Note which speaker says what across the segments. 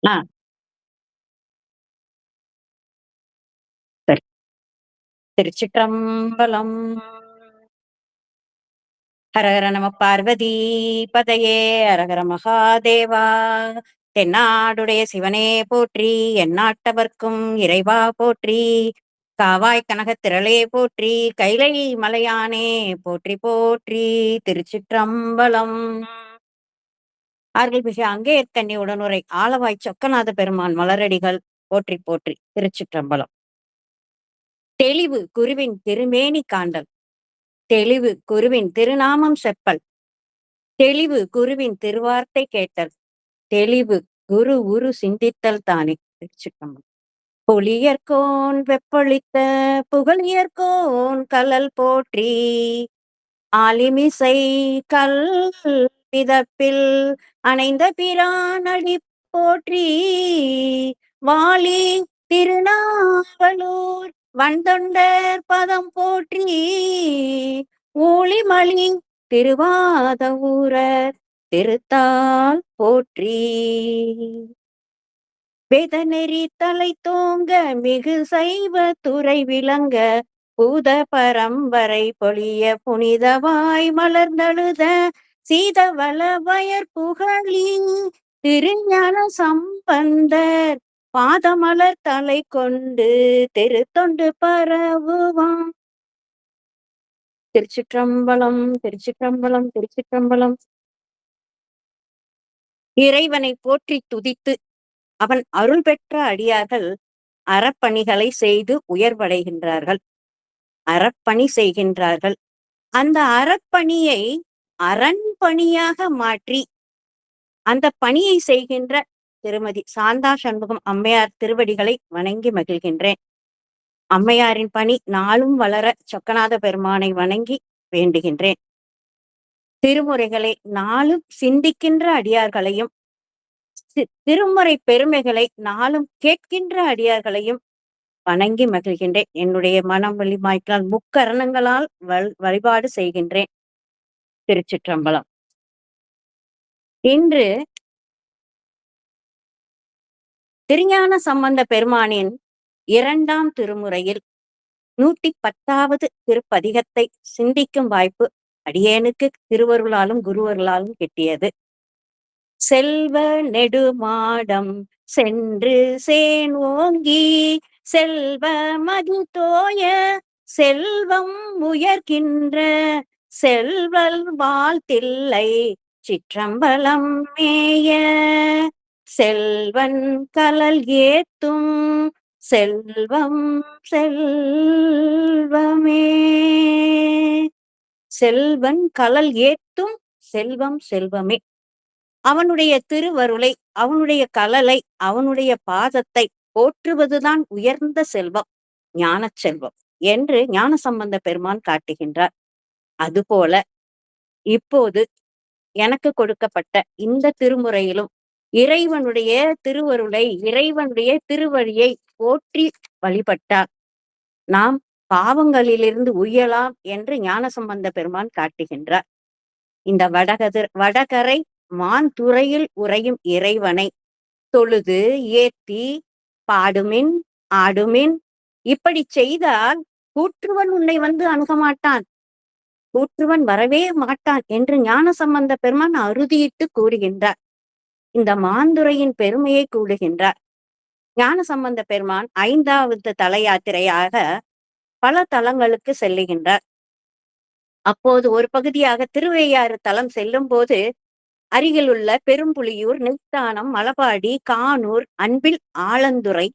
Speaker 1: ஆ, சரி. திருச்சிற்றம்பலம். ஹரஹர நம பார்வதி பதையே அரஹர மகாதேவா. தென்னாடுடைய சிவனே போற்றி, எந்நாட்டவர்க்கும் இறைவா போற்றி. காவாய் கனகத் திரளே போற்றி, கைலை மலையானே போற்றி போற்றி. திருச்சிற்றம்பலம். அருள்மிகு அங்கேயர்க்கண்ணி உடனுரை ஆலவாய் சொக்கநாத பெருமான் மலரடிகள் போற்றி போற்றி. திருச்சிற்றம்பலம். தெளிவு குருவின் திருமேனி காண்டல், தெளிவு குருவின் திருநாமம் செப்பல், தெளிவு குருவின் திருவார்த்தை கேட்டல், தெளிவு குரு உரு சிந்தித்தல் தானே. திருச்சிற்றம்பலம். புலியர்கோன் வெப்பொழித்த புகழியர்கோன் கலல் போற்றி, ஆலிமிசை கல் பிதப்பில் அணைந்த பிரானடி போற்றி, வாலி திருநாவலூர் வந்தொண்டர் பதம் போற்றி, ஊழிமலி திருவாத ஊரர் திருத்தால் போற்றி. வேதநெறி தலை தோங்க மிகு சைவ துறை விளங்க, பூத பரம்பரை பொழிய புனிதவாய் மலர்ந்தழுத சீதவள வயற் புகழி, திருஞான சம்பந்தர் பாதமலர் தலை கொண்டு திருத்தொண்டு பரவுவாம். திருச்சிற்றம்பலம், திருச்சிற்றம்பலம், திருச்சிற்றம்பலம். இறைவனை போற்றி துதித்து அவன் அருள் பெற்ற அடியார்கள் அறப்பணிகளை செய்து உயர்வடைகின்றார்கள், அறப்பணி செய்கின்றார்கள். அந்த அறப்பணியை அரண்பணியாக மாற்றி அந்த பணியை செய்கின்ற திருமதி சாந்தா சண்முகம் அம்மையார் திருவடிகளை வணங்கி மகிழ்கின்றேன். அம்மையாரின் பணி நாளும் வளர சொக்கநாத பெருமானை வணங்கி வேண்டுகின்றேன். திருமுறைகளை நாளும் சிந்திக்கின்ற அடியார்களையும், திருமுறை பெருமைகளை நாளும் கேட்கின்ற அடியார்களையும் வணங்கி மகிழ்கின்றேன். என்னுடைய மனம் வலிமாய்க்கால் முக்கரணங்களால் வழிபாடு செய்கின்றேன். திருச்சிற்றம்பலம். இன்று திருஞான சம்பந்த பெருமானின் 2ஆம் திருமுறையில் 110வது திருப்பதிகத்தை சிந்திக்கும் வாய்ப்பு அடியேனுக்கு திருவருளாலும் குருவருளாலும் கிட்டியது. செல்வ நெடுமாடம் சென்று சேன் ஓங்கி, செல்வ மது தோய செல்வம் உயர்கின்ற, செல்வல் வாழ்த்தில்லை சிற்றம்பலம் மேய, செல்வன் கலல் ஏத்தும் செல்வம் செல்வமே. செல்வன் கலல் ஏத்தும் செல்வம் செல்வமே. அவனுடைய திருவருளை, அவனுடைய கலலை, அவனுடைய பாதத்தை போற்றுவதுதான் உயர்ந்த செல்வம், ஞான செல்வம் என்று ஞான சம்பந்த பெருமான் காட்டுகின்றார். அதுபோல இப்போது எனக்கு கொடுக்கப்பட்ட இந்த திருமுறையிலும் இறைவனுடைய திருவருளை, இறைவனுடைய திருவழியை போற்றி வழிபட்டால் நாம் பாவங்களிலிருந்து உய்யலாம் என்று ஞான சம்பந்த பெருமான் காட்டுகின்றார். இந்த வடகரை மாந்துறையில் உறையும் இறைவனை தொழுது ஏத்தி பாடுமின் ஆடுமின், இப்படி செய்தால் கூற்றுவன் உன்னை வந்து அணுக மாட்டான், கூற்றுவன் வரவே மாட்டான் என்று ஞான சம்பந்த பெருமான் அறுதியிட்டு கூறுகின்றார். இந்த மாந்துறையின் பெருமையை கூடுகின்றார். ஞான சம்பந்த பெருமான் 5வது தல யாத்திரையாக பல தலங்களுக்கு செல்லுகின்றார். அப்போது ஒரு பகுதியாக திருவையாறு தலம் செல்லும் போது அருகிலுள்ள பெரும்புலியூர், நெய்த்தானம், மலபாடி, கானூர், அன்பில் ஆலந்துறை,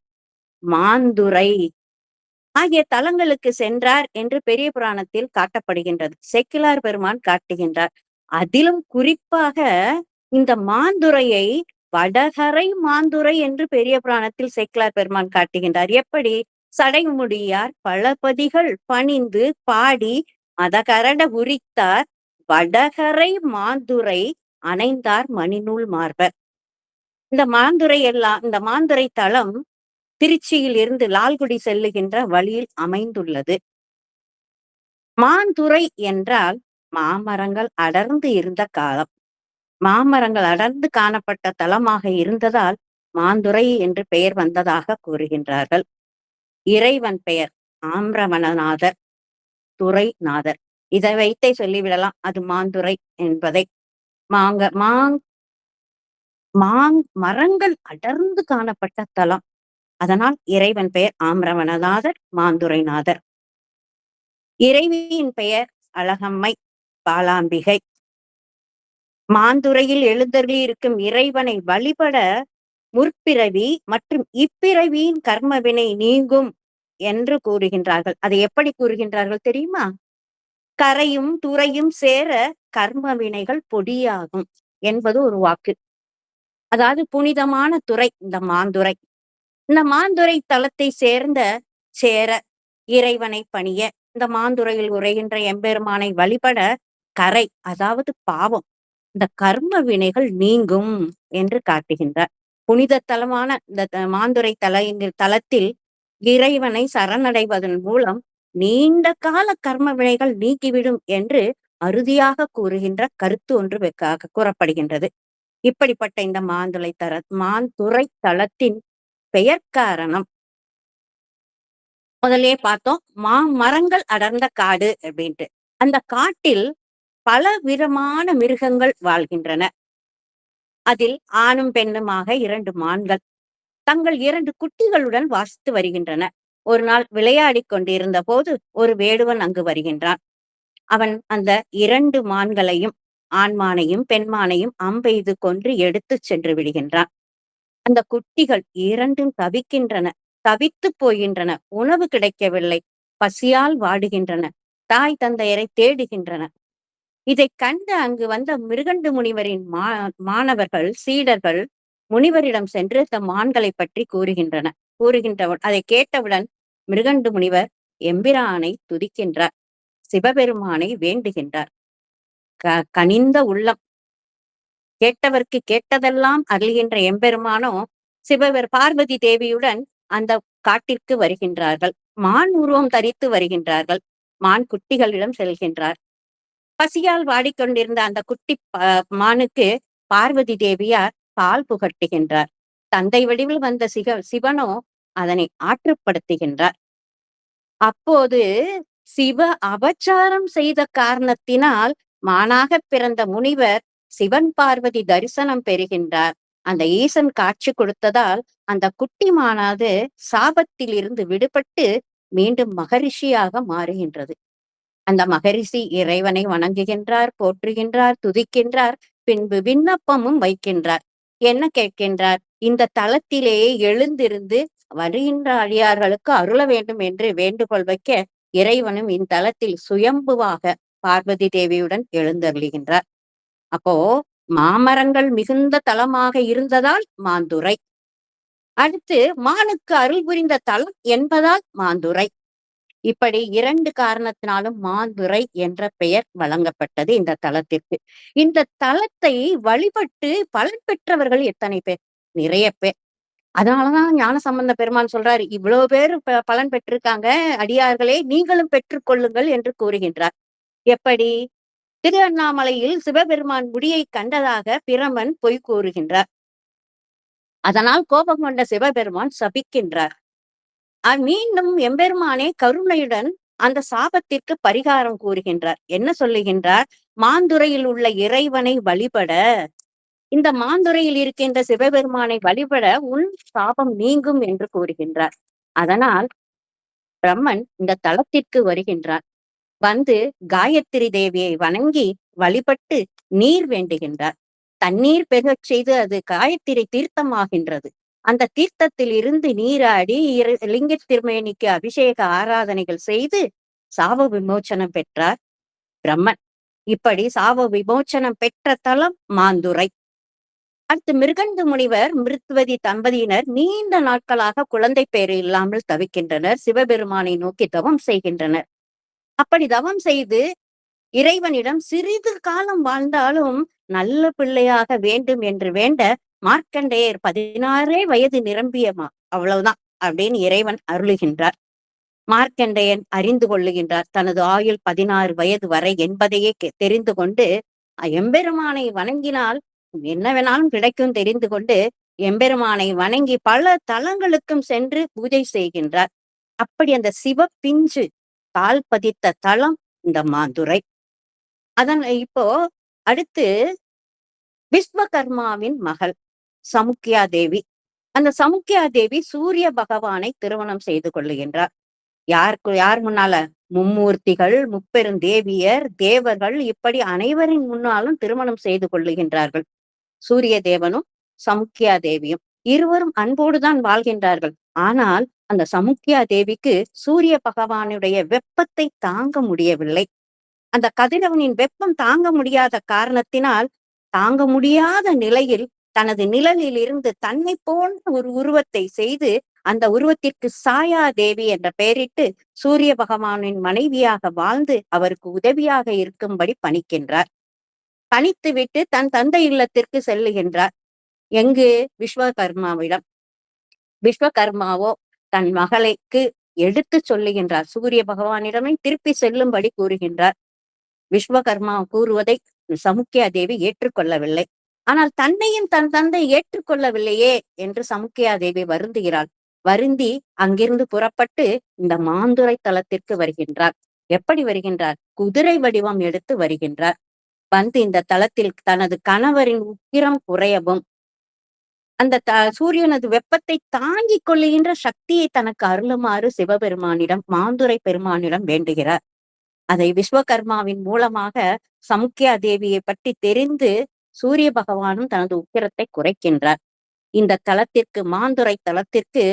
Speaker 1: மாந்துறை ஆகிய தலங்களுக்கு சென்றார் என்று பெரிய புராணத்தில் காட்டப்படுகின்றது. சேக்கிழார் பெருமான் காட்டுகின்றார். அதிலும் குறிப்பாக இந்த மாந்துறையை வடகரை மாந்துறை என்று பெரிய புராணத்தில் சேக்கிழார் பெருமான் காட்டுகின்றார். எப்படி? சடைமுடியார் பலபதிகள் பணிந்து பாடி மதகரட உரித்தார், வடகரை மாந்துறை அணைந்தார் மணிநூல் மார்பர். இந்த மாந்துறை தலம் திருச்சியில் இருந்து லால்குடி செல்லுகின்ற வழியில் அமைந்துள்ளது. மாந்துறை என்றால் மாமரங்கள் அடர்ந்து இருந்த காலம், மாமரங்கள் அடர்ந்து காணப்பட்ட தலமாக இருந்ததால் மாந்துரை என்று பெயர் வந்ததாக கூறுகின்றார்கள். இறைவன் பெயர் ஆம்ரவணநாதர், துரைநாதர். இதை வைத்தே சொல்லிவிடலாம் அது மாந்துரை என்பதை. மாங்க மாங் மாங் மரங்கள் அடர்ந்து காணப்பட்ட தலம். அதனால் இறைவன் பெயர் ஆம்ரவணநாதர், மாந்துரைநாதர். இறைவியின் பெயர் அழகம்மை, பாலாம்பிகை. மாந்துரையில் எழுந்தருளி இருக்கும் இறைவனை வழிபட முற்பிறவி மற்றும் இப்பிறவியின் கர்மவினை நீங்கும் என்று கூறுகின்றார்கள். அதை எப்படி கூறுகின்றார்கள் தெரியுமா? கரையும் துறையும் சேர கர்ம வினைகள் பொடியாகும் என்பது ஒரு வாக்கு. அதாவது புனிதமான துறை இந்த மாந்துரை. இந்த மாந்துரை தலத்தை சேர இறைவனை பணிய, இந்த மாந்துரையில் உரைகின்ற எம்பெருமானை வழிபட கரை, அதாவது பாவம், இந்த கர்ம வினைகள் நீங்கும் என்று காட்டுகின்றார். புனித தலமான இந்த மாந்துரை தலத்தில் இறைவனை சரணடைவதன் மூலம் நீண்ட கால கர்ம வினைகள் நீக்கிவிடும் என்று அறுதியாக கூறுகின்ற கருத்து ஒன்று கூறப்படுகின்றது. இப்படிப்பட்ட இந்த மாந்துரை தலத்தின் பெயர் காரணம் முதலே பார்த்தோம். மரங்கள் அடர்ந்த காடு அப்படின்ட்டு. அந்த காட்டில் பல விதமான மிருகங்கள் வாழ்கின்றன. அதில் ஆணும் பெண்ணுமாக 2 மான்கள் தங்கள் 2 குட்டிகளுடன் வாசித்து வருகின்றன. ஒரு நாள் விளையாடி கொண்டிருந்த போது ஒரு வேடுவன் அங்கு வருகின்றான். அவன் அந்த 2 மான்களையும், ஆண்மானையும் பெண்மானையும் அம்பெய்து கொன்று எடுத்து சென்று விடுகின்றான். அந்த குட்டிகள் 2ம் தவிக்கின்றன, தவித்து போகின்றன. உணவு கிடைக்கவில்லை, பசியால் வாடுகின்றன, தாய் தந்தையரை தேடுகின்றன. இதை கண்டு அங்கு வந்த மிருகண்டு முனிவரின் மாணவர்கள், சீடர்கள் முனிவரிடம் சென்று இந்த மான்களை பற்றி கூறுகின்றவன் அதை கேட்டவுடன் மிருகண்டு முனிவர் எம்பிரானை துதிக்கின்றார், சிவபெருமானை வேண்டுகின்றார். கனிந்த உள்ளம், கேட்டவர்க்கு கேட்டதெல்லாம் அருள்கின்ற எம்பெருமானோ பார்வதி தேவியுடன் அந்த காட்டிற்கு வருகின்றார்கள். மான் உருவம் தரித்து வருகின்றார்கள். மான் குட்டிகளிடம் செல்கின்றார். பசியால் வாடிக்கொண்டிருந்த அந்த குட்டி மானுக்கு பார்வதி தேவியார் பால் புகட்டுகின்றார். தந்தை வடிவில் வந்த சிவனோ அதனை ஆற்றுப்படுத்துகின்றார். அப்போது சிவ அபச்சாரம் செய்த காரணத்தினால் மானாக பிறந்த முனிவர் சிவன் பார்வதி தரிசனம் பெறுகின்றார். அந்த ஈசன் காட்சி கொடுத்ததால் அந்த குட்டி மானாது சாபத்தில் இருந்து விடுபட்டு மீண்டும் மகரிஷியாக மாறுகின்றது. அந்த மகரிஷி இறைவனை வணங்குகின்றார், போற்றுகின்றார், துதிக்கின்றார். பின்பு விண்ணப்பமும் வைக்கின்றார். என்ன கேட்கின்றார்? இந்த தலத்திலேயே எழுந்திருந்து வருகின்ற அடியார்களுக்கு அருள வேண்டும் என்று வேண்டுகோள் வைக்க இறைவனும் இத்தலத்தில் சுயம்புவாக பார்வதி தேவியுடன் எழுந்தருளுகின்றார். அப்போ மாமரங்கள் மிகுந்த தலமாக இருந்ததால் மாந்துரை. அடுத்து மானுக்கு அருள் புரிந்த தலம் என்பதால் மாந்துரை. இப்படி 2 காரணத்தினாலும் மாந்துரை என்ற பெயர் வழங்கப்பட்டது இந்த தலத்திற்கு. இந்த தலத்தை வழிபட்டு பலன் பெற்றவர்கள் எத்தனை பேர்? நிறைய பேர். அதனாலதான் ஞானசம்பந்த பெருமான் சொல்றாரு, இவ்வளவு பேர் பலன் பெற்றிருக்காங்க, அடியார்களே நீங்களும் பெற்றுக்கொள்ளுங்கள் என்று கூறுகின்றார். எப்படி? திருவண்ணாமலையில் சிவபெருமான் முடியை கண்டதாக பிரமன் பொய் கூறுகின்றார். அதனால் கோபம் கொண்ட சிவபெருமான் சபிக்கின்றார். மீண்டும் எம்பெருமானே கருணையுடன் அந்த சாபத்திற்கு பரிகாரம் கூறுகின்றார். என்ன சொல்லுகின்றார்? மாந்துரையில் உள்ள இறைவனை வழிபட, இந்த மாந்துரையில் இருக்கின்ற சிவபெருமானை வழிபட உன் சாபம் நீங்கும் என்று கூறுகின்றார். அதனால் பிரம்மன் இந்த தலத்திற்கு வருகின்றார். வந்து காயத்ரி தேவியை வணங்கி வழிபட்டு நீர் வேண்டுகின்றார். தண்ணீர் பெருகச் செய்து அது காயத்திரி தீர்த்தமாகின்றது. அந்த தீர்த்தத்தில் இருந்து நீராடி லிங்க திருமேனிக்கு அபிஷேக ஆராதனைகள் செய்து சாப விமோச்சனம் பெற்றார் பிரம்மன். இப்படி சாப விமோச்சனம் பெற்ற தலம் மாந்துரை. அடுத்து மிருகண்டு முனிவர், மிருத்வதி தம்பதியினர் நீண்ட நாட்களாக குழந்தை பேறு இல்லாமல் தவிக்கின்றனர். சிவபெருமானை நோக்கி தவம் செய்கின்றனர். அப்படி தவம் செய்து இறைவனிடம் சிறிது காலம் வாழ்ந்தாலும் நல்ல பிள்ளையாக வேண்டும் என்று வேண்ட மார்க்கண்டேயர் 16 வயது நிரம்பியமா அவ்வளவுதான் அப்படின்னு இறைவன் அருளுகின்றார். மார்க்கண்டேயன் அறிந்து கொள்ளுகின்றார் தனது ஆயுள் 16 வயது வரை என்பதையே தெரிந்து கொண்டு எம்பெருமானை வணங்கினால் என்ன வேணாலும் கிடைக்கும் தெரிந்து கொண்டு எம்பெருமானை வணங்கி பல தலங்களுக்கும் சென்று பூஜை செய்கின்றார். அப்படி அந்த சிவப்பிஞ்சு கால் பதித்த தலம் இந்த மாந்துரை. அதன் இப்போ அடுத்து விஸ்வகர்மாவின் மகள் சமுக்கியா தேவி. அந்த சமுக்கியா தேவி சூரிய பகவானை திருமணம் செய்து கொள்ளுகின்றார். யார் முன்னால? மும்மூர்த்திகள், முப்பெருந்தேவியர், தேவர்கள், இப்படி அனைவரின் முன்னாலும் திருமணம் செய்து கொள்ளுகின்றார்கள். சூரிய தேவனும் சமுக்கியா தேவியும் இருவரும் அன்போடுதான் வாழ்கின்றார்கள். ஆனால் அந்த சமுக்கியா தேவிக்கு சூரிய பகவானுடைய வெப்பத்தை தாங்க முடியவில்லை. அந்த கதிரவனின் வெப்பம் தாங்க முடியாத காரணத்தினால், தாங்க முடியாத நிலையில் தனது நிழலில் இருந்து தன்னை போன்ற ஒரு உருவத்தை செய்து, அந்த உருவத்திற்கு சாயா தேவி என்ற பெயரிட்டு சூரிய பகவானின் மனைவியாக வாழ்ந்து அவருக்கு உதவியாக இருக்கும்படி பணிக்கின்றார். பணித்துவிட்டு தன் தந்தை இல்லத்திற்கு செல்லுகின்றார். எங்கு? விஸ்வகர்மாவிடம். விஸ்வகர்மாவோ தன் மகளுக்கு எடுத்து சொல்லுகின்றார். சூரிய பகவானிடமே திருப்பி செல்லும்படி கூறுகின்றார். விஸ்வகர்மா கூறுவதை சமுக்கியா தேவி ஏற்றுக்கொள்ளவில்லை. ஆனால் தன்னையும் தன் தந்தை ஏற்றுக்கொள்ளவில்லையே என்று சமுக்கியா தேவி வருந்துகிறாள். வருந்தி அங்கிருந்து புறப்பட்டு இந்த மாந்துரை தலத்திற்கு வருகின்றார். எப்படி வருகின்றார்? குதிரை வடிவம் எடுத்து வருகின்றார். வந்து இந்த தலத்தில் தனது கணவரின் உக்கிரம் குறையவும், அந்த சூரியனது வெப்பத்தை தாங்கிக் கொள்ளுகின்ற சக்தியை தனக்கு அருளுமாறு சிவபெருமானிடம், மாந்துரை பெருமானிடம் வேண்டுகிறார். அதை விஸ்வகர்மாவின் மூலமாக சமுக்கியா தேவியை பற்றி தெரிந்து சூரிய பகவானும் தனது உக்கிரத்தை குறைக்கின்றார். இந்த தலத்திற்கு, மாந்துரை தலத்திற்கு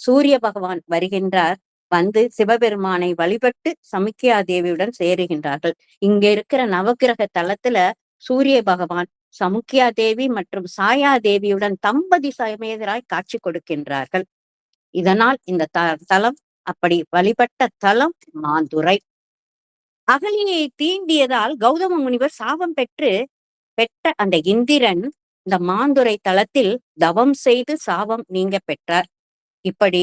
Speaker 1: சூரிய பகவான் வருகின்றார். வந்து சிவபெருமானை வழிபட்டு சமுக்கியா தேவியுடன் சேருகின்றார்கள். இங்க இருக்கிற நவகிரக தலத்துல சூரிய பகவான் சமுக்கியா தேவி மற்றும் சாயா தேவியுடன் தம்பதி சமேதராய் காட்சி கொடுக்கின்றார்கள். இதனால் இந்த தலம் அப்படி வழிபட்ட தலம் மாந்துரை. அகலியை தீண்டியதால் கௌதம முனிவர் சாபம் பெற்ற அந்த இந்திரன் இந்த மாந்துரை தலத்தில் தவம் செய்து சாபம் நீங்க பெற்றார். இப்படி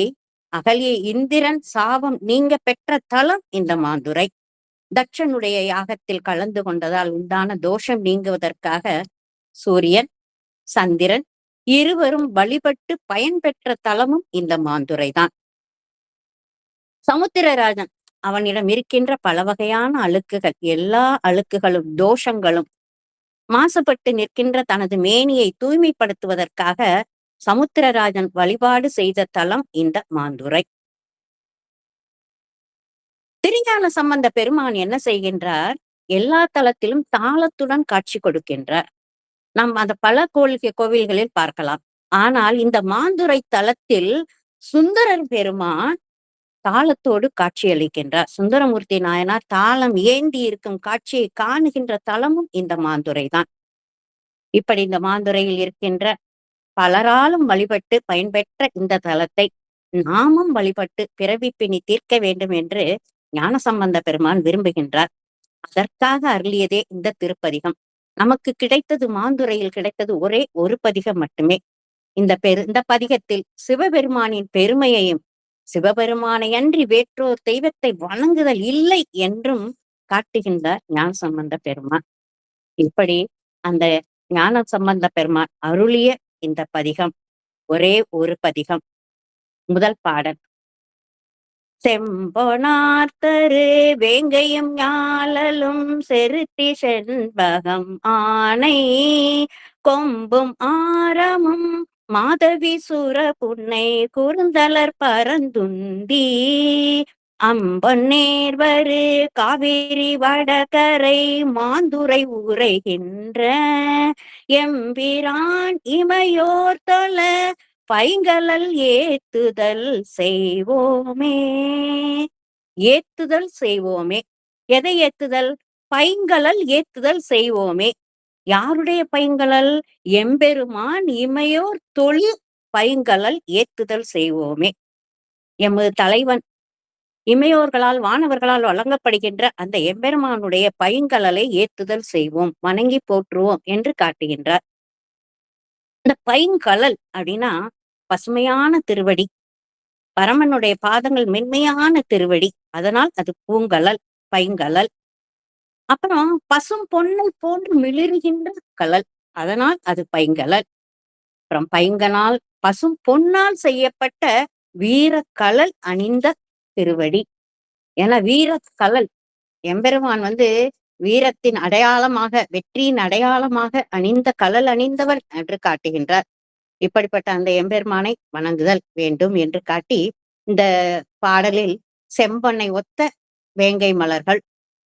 Speaker 1: அகலியை இந்திரன் சாபம் நீங்க பெற்ற தலம் இந்த மாந்துரை. தட்சனுடைய யாகத்தில் கலந்து கொண்டதால் உண்டான தோஷம் நீங்குவதற்காக சூரியன், சந்திரன் இருவரும் வழிபட்டு பயன்பெற்ற தலமும் இந்த மாந்துரை தான். சமுத்திரராஜன் அவனிடம் இருக்கின்ற பல வகையான அழுக்குகள், எல்லா அழுக்குகளும் தோஷங்களும் மாசுபட்டு நிற்கின்ற தனது மேனியை தூய்மைப்படுத்துவதற்காக சமுத்திரராஜன் வழிபாடு செய்த தலம் இந்த மாந்துரை. திருஞான சம்பந்த பெருமான் என்ன செய்கின்றார்? எல்லா தலத்திலும் தாளத்துடன் காட்சி கொடுக்கின்றார். நாம் அந்த பல கோவில்களில் பார்க்கலாம். ஆனால் இந்த மாந்துரை தலத்தில் சுந்தரர் பெருமான் தாளத்தோடு காட்சியளிக்கின்றார். சுந்தரமூர்த்தி நாயனார் தாளம் ஏந்தி இருக்கும் காட்சியை காணுகின்ற தலமும் இந்த மாந்துரை தான். இப்படி இந்த மாந்துரையில் இருக்கின்ற பலராலும் வழிபட்டு பயன்பெற்ற இந்த தலத்தை நாமும் வழிபட்டு பிறவி பிணி தீர்க்க வேண்டும் என்று ஞானசம்பந்த பெருமான் விரும்புகின்றார். அதற்காக அருளியதே இந்த திருப்பதிகம். நமக்கு கிடைத்தது, மாந்துரையில் கிடைத்தது ஒரே ஒரு பதிகம் மட்டுமே. இந்த பதிகத்தில் சிவபெருமானின் பெருமையையும், சிவபெருமானை அன்றி வேற்றோர் தெய்வத்தை வணங்குதல் இல்லை என்றும் காட்டுகின்றார் ஞான சம்பந்த பெருமான். இப்படி அந்த ஞான சம்பந்த பெருமான் அருளிய இந்த பதிகம் ஒரே ஒரு பதிகம். முதல் பாடல். செம்பொனார்த்தரு வேங்கையும் ஞாழலும் செருத்தி செண்பகம் ஆனை கொம்பும் ஆரமும் மாதவி சுர புன்னை குறுந்தலர் பரந்துந்தி அம்பொன்னேர்வரு காவிரி வடகரை மாந்துரை உரைகின்ற எம்பிரான் இமையோர் தொழ பைங்கலல் ஏத்துதல் செய்வோமே. ஏத்துதல் செய்வோமே. எதை ஏத்துதல்? பைங்கலல் ஏத்துதல் செய்வோமே. யாருடைய பைங்கலல்? எம்பெருமான் இமையோர் தொழில் பைங்கலல் ஏத்துதல் செய்வோமே. எமது தலைவன் இமையோர்களால், வானவர்களால் வழங்கப்படுகின்ற அந்த எம்பெருமானுடைய பைங்கலலை ஏத்துதல் செய்வோம், வணங்கி போற்றுவோம் என்று காட்டுகின்றார். இந்த பைங்கலல் அப்படின்னா பசுமையான திருவடி, பரமனுடைய பாதங்கள் மென்மையான திருவடி, அதனால் அது பூங்கலல், பைங்கலல். அப்புறம் பசும் பொன்னை போன்று மிளிர்கின்ற கலல், அதனால் அது பைங்கலல். அப்புறம் பைங்கனால் பசும் பொன்னால் செய்யப்பட்ட வீரக்கழல் அணிந்த திருவடி. ஏன்னா வீரக்கழல் எம்பெருமான் வீரத்தின் அடையாளமாக, வெற்றியின் அடையாளமாக அணிந்த கழல் அணிந்தவன் என்று காட்டுகின்றார். இப்படிப்பட்ட அந்த எம்பெருமானை வணங்குதல் வேண்டும் என்று காட்டி, இந்த பாடலில் செம்பொன்னை ஒத்த வேங்கை மலர்கள்,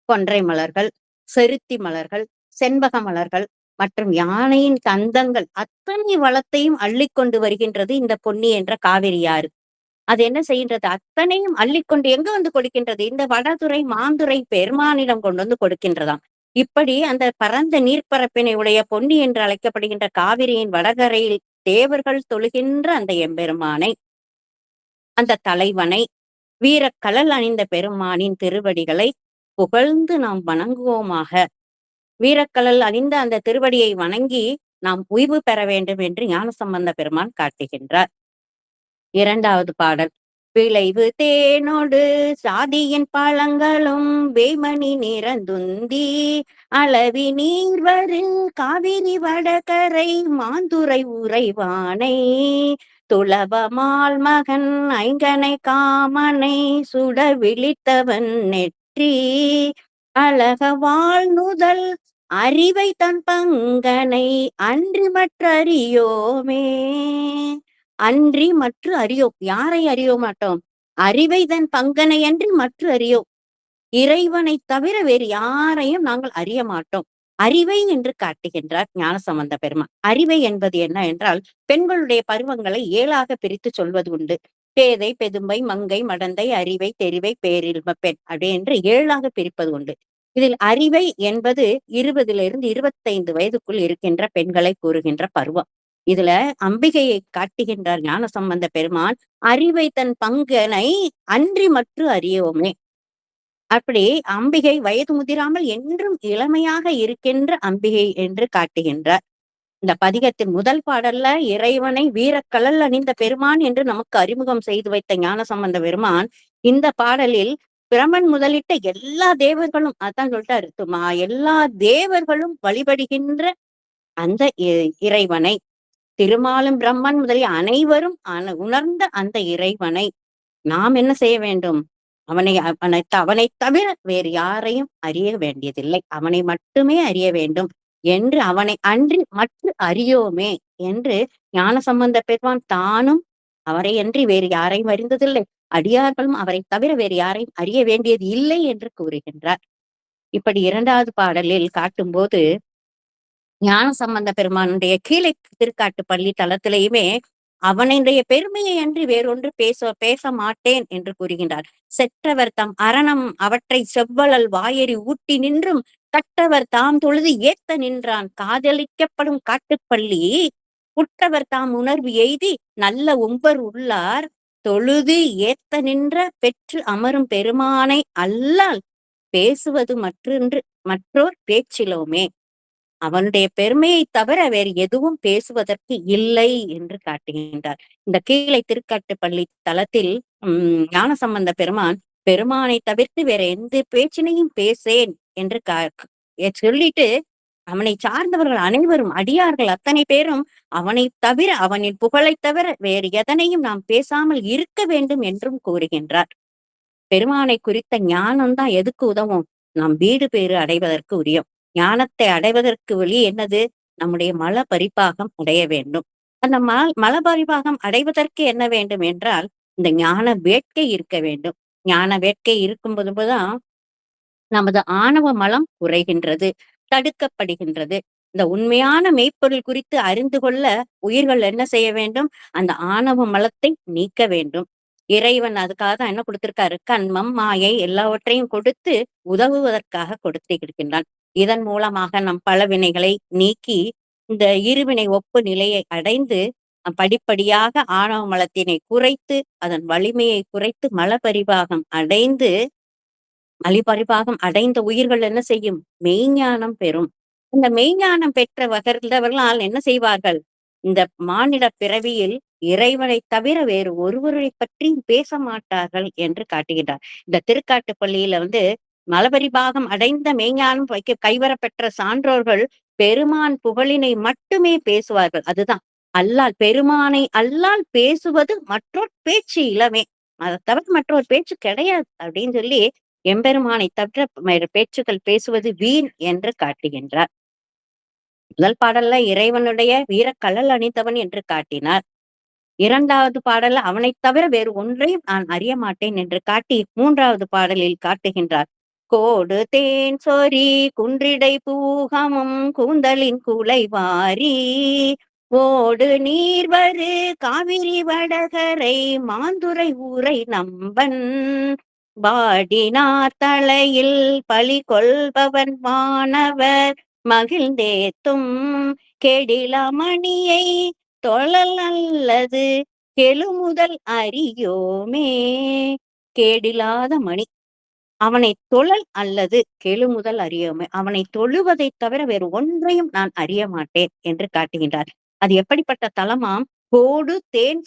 Speaker 1: கொன்றை மலர்கள், செருத்தி மலர்கள், செண்பக மலர்கள் மற்றும் யானையின் தந்தங்கள் அத்தனை வளத்தையும் அள்ளிக்கொண்டு வருகின்றது இந்த பொன்னி என்ற காவிரியாறு. அது என்ன செய்கின்றது? அத்தனையும் அள்ளிக்கொண்டு எங்க கொடுக்கின்றது? இந்த வடதுறை மாந்துறை பெருமானிடம் கொண்டு கொடுக்கின்றதாம். இப்படி அந்த பரந்த நீர்ப்பரப்பினை உடைய பொன்னி என்று அழைக்கப்படுகின்ற காவிரியின் வடகரையில் தேவர்கள் தொழுகின்ற அந்த எம்பெருமானை, அந்த தலைவனை, வீரக்கழல் அணிந்த பெருமானின் திருவடிகளை புகழ்ந்து நாம் வணங்குவோமாக. வீரக்கழல் அணிந்த அந்த திருவடியை வணங்கி நாம் உய்வு பெற வேண்டும் என்று ஞானசம்பந்த பெருமான் காட்டுகின்றார். இரண்டாவது பாடல். விளைவு தேனோடு சாதியின் பழங்களும் வேமணி நிறந்துந்தி அளவி நீர்வரு காவிரி வடகரை மாந்துரை உறைவானை துளவமால் மகன் ஐங்கனை காமனை சுட விழித்தவன் நெற்றி அழக வாழ்நுதல் அறிவை தன் பங்கனை அன்றி மற்ற அறியோமே. அன்றி மற்ற அறியோம். யாரை அறிய மாட்டோம்? அறிவை தன் பங்கனை அன்றி மற்ற அறியோம். இறைவனை தவிர வேறு யாரையும் நாங்கள் அறிய மாட்டோம். அறிவை என்று காட்டுகின்றார் ஞானசம்பந்த பெருமான். அறிவை என்பது என்ன என்றால், பெண்களுடைய பருவங்களை 7ஆக பிரித்து சொல்வது உண்டு. பேதை, பெதும்பை, மங்கை, மடந்தை, அறிவை, தெரிவை, பேரில்ம பெண் அப்படி என்று 7ஆக பிரிப்பது உண்டு. இதில் அறிவை என்பது 20லிருந்து 25 வயதுக்குள் இருக்கின்ற பெண்களை கூறுகின்ற பருவம். இதுல அம்பிகையை காட்டுகின்றார் ஞானசம்பந்த பெருமான். அறிவை தன் பங்கனை அன்றி மற்ற அறியோமே. அப்படி அம்பிகை வயது முதிராமல் என்றும் இளமையாக இருக்கின்ற அம்பிகை என்று காட்டுகின்றார். இந்த பதிகத்தின் முதல் பாடல்ல இறைவனை வீரக்கழல் அணிந்த பெருமான் என்று நமக்கு அறிமுகம் செய்து வைத்த ஞானசம்பந்த பெருமான் இந்த பாடலில் பிரமன் முதலிட்ட எல்லா தேவர்களும் அதான் சொல்லிட்டாரு, எல்லா தேவர்களும் வழிபடுகின்ற அந்த இறைவனை, திருமாலும் பிரம்மன் முதலிய அனைவரும் உணர்ந்த அந்த இறைவனை நாம் என்ன செய்ய வேண்டும்? அவனை தவிர வேறு யாரையும் அறிய வேண்டியதில்லை. அவனை மட்டுமே அறிய வேண்டும் என்று அவனை அன்றி மற்ற அறியோமே என்று ஞானசம்பந்த பெருமான் தானும் அவரை அன்றி வேறு யாரையும் அறிந்ததில்லை. அடியார்களும் அவரை தவிர வேறு யாரையும் அறிய வேண்டியது இல்லை என்று கூறுகின்றார். இப்படி இரண்டாவது பாடலில் காட்டும்போது ஞானசம்பந்த பெருமானுடைய கீழை திருக்காட்டு பள்ளி தளத்திலேயுமே அவனுடைய பெருமையை அன்றி வேறொன்று பேச மாட்டேன் என்று கூறுகின்றார். செற்றவர் தம் அரணம் அவற்றை செவ்வழல் வாயெறி ஊட்டி நின்றும் கற்றவர் தாம் தொழுது ஏத்த நின்றான் காதலிக்கப்படும் காட்டுப்பள்ளி குற்றவர் தாம் உணர்வு எய்தி நல்ல உம்பர் உள்ளார் தொழுது ஏத்த நின்ற பெற்று அமரும் பெருமானை அல்லால் பேசுவது மற்றோர் பேச்சிலோமே. அவனுடைய பெருமையை தவிர வேறு எதுவும் பேசுவதற்கு இல்லை என்று காட்டுகின்றார். இந்த கீழை திருக்காட்டு பள்ளி தளத்தில் ஞானசம்பந்த பெருமான் பெருமானை தவிர்த்து வேற எந்த பேச்சினையும் பேசேன் என்று சொல்லிட்டு அவனை சார்ந்தவர்கள் அனைவரும் அடியார்கள் அத்தனை பேரும் அவனை தவிர அவனின் புகழை தவிர வேறு எதனையும் நாம் பேசாமல் இருக்க வேண்டும் என்றும் கூறுகின்றார். பெருமானை குறித்த ஞானம்தான் எதுக்கு உதவும்? நாம் வீடு பேறு அடைவதற்கு உரியும். ஞானத்தை அடைவதற்கு வழி என்னது? நம்முடைய மல பரிபாகம் அடைய வேண்டும். அந்த மல பரிபாகம் அடைவதற்கு என்ன வேண்டும் என்றால் இந்த ஞான வேட்கை இருக்க வேண்டும். ஞான வேட்கை இருக்கும் போதுதான் நமது ஆணவ மலம் குறைகின்றது, தடுக்கப்படுகின்றது. இந்த உண்மையான மெய்ப்பொருள் குறித்து அறிந்து கொள்ள உயிர்கள் என்ன செய்ய வேண்டும்? அந்த ஆணவ மலத்தை நீக்க வேண்டும். இறைவன் அதுக்காக தான் என்ன கொடுத்திருக்காரு? கண்மம், மாயை எல்லாவற்றையும் கொடுத்து உதவுவதற்காக கொடுத்து இருக்கின்றான். இதன் மூலமாக நம் பல வினைகளை நீக்கி இந்த இருவினை ஒப்பு நிலையை அடைந்து படிப்படியாக ஆணவ மலத்தினை குறைத்து அதன் வலிமையை குறைத்து மலபரிபாகம் அடைந்த உயிர்கள் என்ன செய்யும்? மெய்ஞானம் பெறும். இந்த மெய்ஞானம் பெற்றவர்களால் என்ன செய்வார்கள்? இந்த மானிட பிறவியில் இறைவனை தவிர வேறு ஒருவரை பற்றியும் பேச மாட்டார்கள் என்று காட்டுகின்றார். இந்த திருக்காட்டு பள்ளியில மலபரிபாகம் அடைந்த மெய்ஞானம் கைவரப்பெற்ற சான்றோர்கள் பெருமான் புகழினை மட்டுமே பேசுவார்கள். அதுதான் அல்லால் பெருமானை அல்லால் பேசுவது மற்றோர் பேச்சு இலமே. அத தவிர மற்றொரு பேச்சு கிடையாது அப்படின்னு சொல்லி, எம்பெருமானை தவிர வேறு பேச்சுக்கள் பேசுவது வீண் என்று காட்டுகின்றார். முதல் பாடல்ல இறைவனுடைய வீரக்கழல் அணிந்தவன் என்று காட்டினார். 2வது பாடல்ல அவனைத் தவிர வேறு ஒன்றையும் நான் அறிய மாட்டேன் என்று காட்டி, 3வது பாடலில் காட்டுகின்றார். கோடு தேன் சொரி குன்றிடை பூகமும் கூந்தலின் குலைவாரி ஓடு நீர்வரு காவிரி வடகரை மாந்துரை ஊரை நம்பன் வாடினார் தலையில் பழி கொள்பவன் வானவர் மகிழ்ந்தேத்தும் கெடிலமணியை தொழல் அல்லது கெழுமுதல் அறியோமே. கேடிலாத மணி அவனை தொழல் அல்லது கெழுமுதல் அறியோமே. அவனை தொழுவதைத் தவிர வேறு ஒன்றையும் நான் அறிய மாட்டேன் என்று காட்டுகின்றார். அது எப்படிப்பட்ட தலமாம்? கோடு தேன்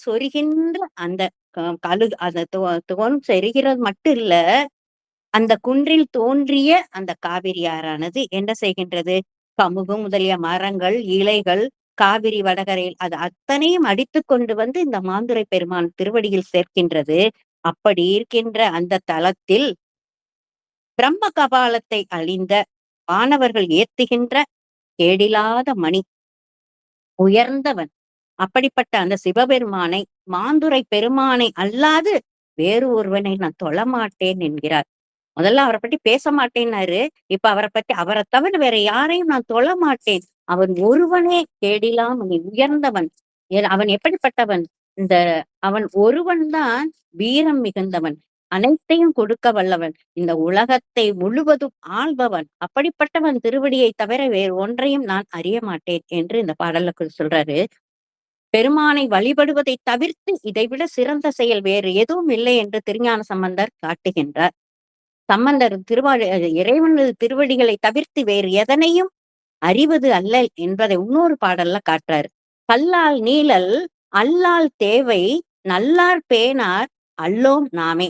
Speaker 1: சொரிகின்ற அந்த கழு அந்த தோன் செரிகிறது மட்டும் இல்ல, அந்த குன்றில் தோன்றிய அந்த காவிரி ஆறானது என்ன செய்கின்றது? கமுகு முதலிய மரங்கள், இலைகள், காவிரி வடகரையில் அது அத்தனையும் அடித்துக் கொண்டு வந்து இந்த மாந்துரை பெருமான் திருவடியில் சேர்க்கின்றது. அப்படி இருக்கின்ற அந்த தலத்தில் பிரம்ம கபாலத்தை அழிந்த வானவர்கள் ஏத்துகின்ற கேடிலாத மணி உயர்ந்தவன். அப்படிப்பட்ட அந்த சிவபெருமானை, மாந்துரை பெருமானை அல்லாது வேறு ஒருவனை நான் தொழமாட்டேன் என்கிறார். முதல்ல அவரை பத்தி பேச மாட்டேன்னாரு. இப்ப அவரைத் தவிர வேற யாரையும் நான் தொழ மாட்டேன். அவன் ஒருவனே கேடிலாம் நீ உயர்ந்தவன். அவன் எப்படிப்பட்டவன்? இந்த அவன் ஒருவன் தான் வீரம் மிகுந்தவன். அனைத்தையும் கொடுக்க வல்லவன். இந்த உலகத்தை முழுவதும் ஆள்பவன். அப்படிப்பட்டவன் திருவடியை தவிர வேறு ஒன்றையும் நான் அறிய மாட்டேன் என்று இந்த பாடல்ல சொல்றாரு. பெருமானை வழிபடுவதை தவிர்த்து இதைவிட சிறந்த செயல் வேறு எதுவும் இல்லை என்று திருஞான சம்பந்தர் காட்டுகின்றார். சம்பந்தர் இறைவனது திருவடிகளை தவிர்த்து வேறு எதனையும் அறிவது அல்லல் என்பதை இன்னொரு பாடல்ல காட்டுறாரு. கல்லால் நீழல் அல்லால் தேவை நல்லார் பேணார் அல்லோம் நாமே.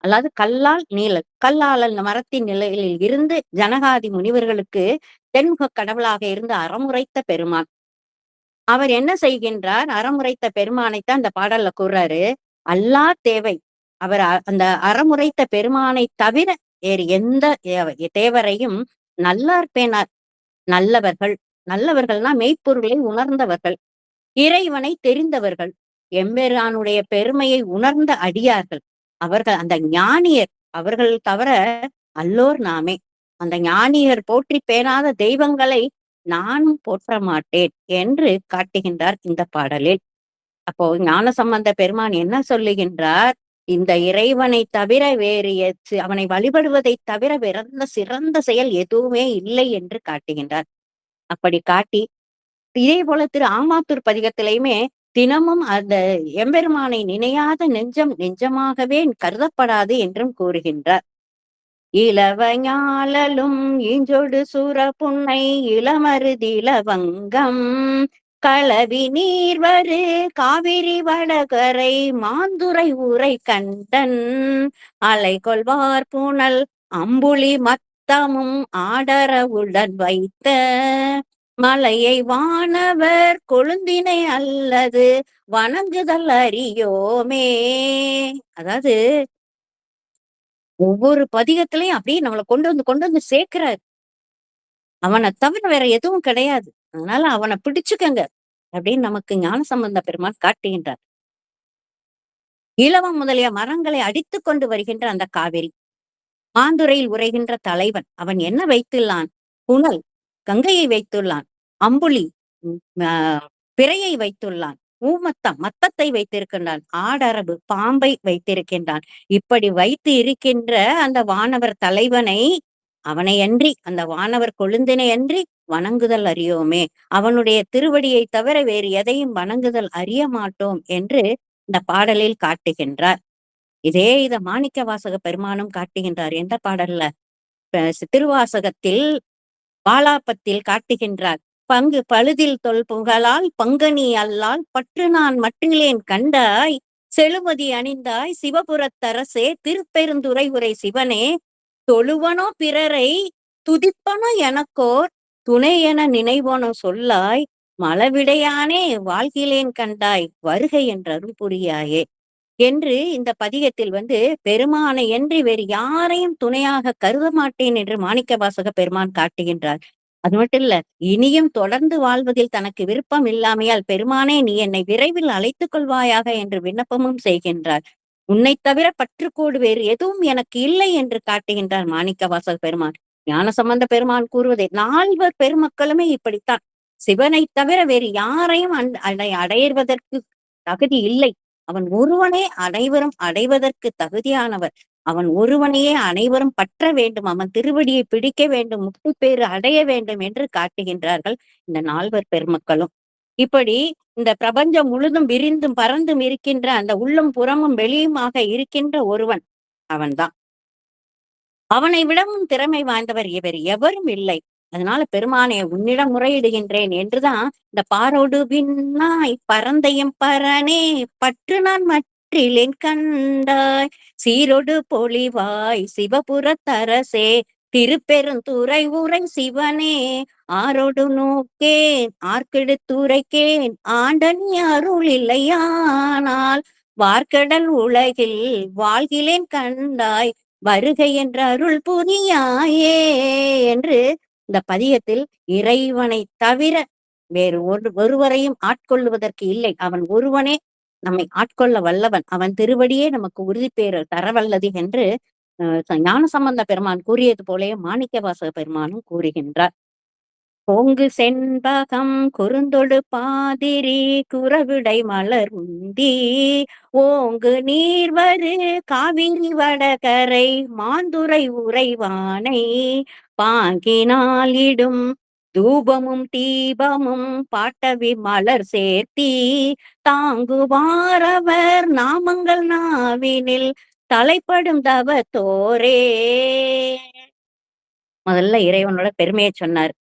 Speaker 1: அதாவது கல்லால் நீழல், கல்லால் அந்த மரத்தின் நிலையில் இருந்து ஜனகாதி முனிவர்களுக்கு தென்முக கடவுளாக இருந்து அறமுரைத்த பெருமான். அவர் என்ன செய்கின்றார்? அறமுரைத்த பெருமானைத்தான் அந்த பாடல்ல கூறுறாரு. அல்லா தேவை அவர் அந்த அறமுரைத்த பெருமானை தவிர வேறு எந்த தேவரையும் நல்லார் பேணார். நல்லவர்கள், நல்லவர்கள்னா மெய்ப்பொருளை உணர்ந்தவர்கள், இறைவனை தெரிந்தவர்கள், எம்பெருமானுடைய பெருமையை உணர்ந்த அடியார்கள், அவர்கள் அந்த ஞானியர், அவர்கள் தவிர அல்லோர் நாமே. அந்த ஞானியர் போற்றி பேணாத தெய்வங்களை நானும் போற்ற மாட்டேன் என்று காட்டுகின்றார் இந்த பாடலில். அப்போ ஞானசம்பந்த பெருமான் என்ன சொல்லுகின்றார்? இந்த இறைவனை தவிர வேறு அவனை வழிபடுவதை தவிர வேற சிறந்த செயல் எதுவுமே இல்லை என்று காட்டுகின்றார். அப்படி காட்டி இதே போல திரு ஆமாத்தூர் பதிகத்திலையுமே தினமும் அந்த எம்பெருமானை நினையாத நெஞ்சம் நெஞ்சமாகவே கருதப்படாது என்றும் கூறுகின்றார். இளவஞாலலும் ஈஞ்சொடு சூர புன்னை இளமருதிலவங்கம் களவி நீர்வரு காவிரி வடகரை மாந்துரை ஊரை கண்டன் அலை கொள்வார் பூனல் அம்புலி மத்தமும் ஆடரவுடன் வைத்த மலையை வானவர் கொழுந்தினை அல்லது வணங்குதல் அறியோமே. அதாவது ஒவ்வொரு பதிகத்திலையும் அப்படியே நம்மளை கொண்டு வந்து சேர்க்கிறாரு. அவனை தவிர வேற எதுவும் கிடையாது. அதனால அவனை பிடிச்சுக்கங்க அப்படின்னு நமக்கு ஞானசம்பந்த பெருமான் காட்டுகின்றார். இலவம் முதலிய மரங்களை அடித்துக் கொண்டு வருகின்ற அந்த காவிரி மாந்துரையில் உரைகின்ற தலைவன் அவன் என்ன வைத்துள்ளான்? புனல் கங்கையை வைத்துள்ளான், அம்புலி பிறையை வைத்துள்ளான், ஊமத்தம் மத்தத்தை வைத்திருக்கின்றான், ஆடரபு பாம்பை வைத்திருக்கின்றான். இப்படி வைத்து இருக்கின்ற அந்த வானவர் தலைவனை அவனை அன்றி அந்த வானவர் கொழுந்தினை அன்றி வணங்குதல் அறியோமே. அவனுடைய திருவடியை தவிர வேறு எதையும் வணங்குதல் அறிய மாட்டோம் என்று இந்த பாடலில் காட்டுகின்றார். இத மாணிக்க வாசக பெருமானும் காட்டுகின்றார். எந்த பாடல்ல? திருவாசகத்தில் வாலாப்பத்தில் காட்டுகின்றார். பங்கு பழுதில் தொல் புகழால் பங்கனி அல்லால் பற்று நான் மற்றிலேன் கண்டாய் செழுமதி அணிந்தாய் சிவபுரத்தரசே திருப்பெருந்துறை உரை சிவனே தொழுவனோ பிறரை துதிப்பனோ எனக்கோர் துணை என நினைவனோ சொல்லாய் மழவிடையானே வாழ்கிலேன் கண்டாய் வருகை என்று அருள் புரியாயே என்று இந்த பதிகத்தில் பெருமானை அன்றி வேறு யாரையும் துணையாக கருத மாட்டேன் என்று மாணிக்கவாசக பெருமான் காட்டுகின்றார். அது மட்டும் இல்ல, இனியும் தொடர்ந்து வாழ்வதில் தனக்கு விருப்பம் இல்லாமையால் பெருமானே நீ என்னை விரைவில் அழைத்துக் கொள்வாயாக என்று விண்ணப்பமும் செய்கின்றார். உன்னைத் தவிர பற்றுக்கோடு வேறு எதுவும் எனக்கு இல்லை என்று காட்டுகின்றார் மாணிக்கவாசக பெருமான். ஞானசம்பந்த பெருமான் கூறுவதை நால்வர் பெருமக்களுமே இப்படித்தான். சிவனைத் தவிர வேறு யாரையும் அடைவதற்கு தகுதி இல்லை. அவன் ஒருவனே அனைவரும் அடைவதற்கு தகுதியானவர். அவன் ஒருவனையே அனைவரும் பற்ற வேண்டும், அவன் திருவடியை பிடிக்க வேண்டும், முக்திப்பேறு அடைய வேண்டும் என்று காட்டுகின்றார்கள் இந்த நால்வர் பெருமக்களும். இப்படி இந்த பிரபஞ்சம் முழுதும் விரிந்தும் பறந்தும் இருக்கின்ற அந்த உள்ளும் புறமும் வெளியுமாக இருக்கின்ற ஒருவன் அவன்தான். அவனை விடவும் திறமை வாய்ந்தவர் இவர் எவரும் இல்லை. அதனால பெருமானே உன்னிடம் முறையிடுகின்றேன் என்றுதான் இந்த பாரோடு விண்ணாய் பரந்தையும் பரனே பற்று நான் மற்றிலேன் கண்டாய் சீரொடு பொலிவாய் சிவபுரத்தரசே திருப்பெருந்துறை உரை சிவனே ஆரோடு நோக்கேன் ஆர்க்கெடுத்துரைக்கேன் ஆண்டனி அருள் இல்லையானால் வார்க்கடல் உலகில் வாழ்கிலேன் கண்டாய் வருகை என்ற அருள் புரியாயே என்று இந்த பதியத்தில் இறைவனை தவிர வேறு ஒருவரையும் ஆட்கொள்வதற்கு இல்லை. அவன் ஒருவனே நம்மை ஆட்கொள்ள வல்லவன். அவன் திருவடியே நமக்கு உறுதிப்பேறு தரவல்லது என்று ஞானசம்பந்த பெருமான் கூறியது போலே மாணிக்கவாசக பெருமானும் கூறுகின்றார். பொங்கு செண்பகம் குறுந்தொடு பாதிரி குறவிடை மலர் உந்தி ஓங்கு நீர்வரு காவிரி வடகரை மாந்துரை உறைவானை பாங்கினாலிடும் தூபமும் தீபமும் பாட்டவி மலர் சேர்த்தி தாங்குவாரவர் நாமங்கள் நாவினில் தலைப்படும் தவத்தோரே. முதல்ல இறைவனோட பெருமையை சொன்னார்.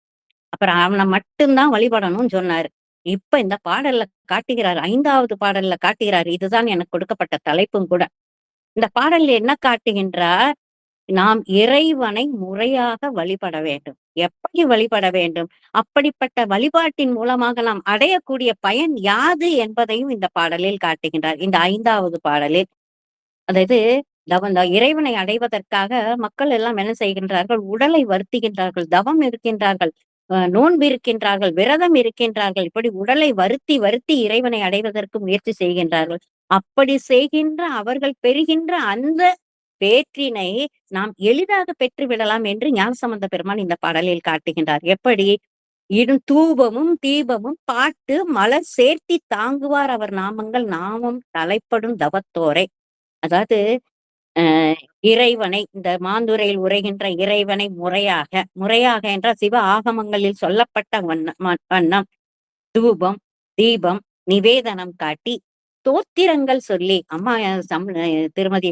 Speaker 1: அப்புறம் அவனை மட்டும்தான் வழிபடணும்னு சொன்னாரு. இப்ப இந்த பாடல்ல காட்டுகிறார், 5வது பாடல்ல காட்டுகிறார். இதுதான் எனக்கு கொடுக்கப்பட்ட தலைப்பும் கூட. இந்த பாடல்ல என்ன காட்டுகின்றார்? நாம் இறைவனை முறையாக வழிபட வேண்டும். எப்படி வழிபட வேண்டும்? அப்படிப்பட்ட வழிபாட்டின் மூலமாக நாம் அடையக்கூடிய பயன் யாது என்பதையும் இந்த பாடலில் காட்டுகின்றார். இந்த 5வது பாடலில் அதாவது இறைவனை அடைவதற்காக மக்கள் எல்லாம் என்ன செய்கின்றார்கள்? உடலை வருத்துகின்றார்கள், தவம் இருக்கின்றார்கள், நோன்பு இருக்கின்றார்கள், விரதம் இருக்கின்றார்கள். இப்படி உடலை வருத்தி வருத்தி இறைவனை அடைவதற்கு முயற்சி செய்கின்றார்கள். அப்படி செய்கின்ற அவர்கள் பெறுகின்ற அந்த பேற்றினை நாம் எளிதாக பெற்று விடலாம் என்று ஞானசம்பந்த பெருமான் இந்த பாடலில் காட்டுகின்றார். எப்படி? தூபமும் தீபமும் பாட்டு மலர் சேர்த்தி தாங்குவார் அவர் நாமங்கள் நாமம் தலைப்படும் தவத்தோரை. அதாவது இறைவனை இந்த மாந்துரையில் உரைகின்ற இறைவனை முறையாக என்றால் சிவ ஆகமங்களில் சொல்லப்பட்ட வண்ணம் தூபம் தீபம் நிவேதனம் காட்டி தோத்திரங்கள் சொல்லி அம்மா திருமதி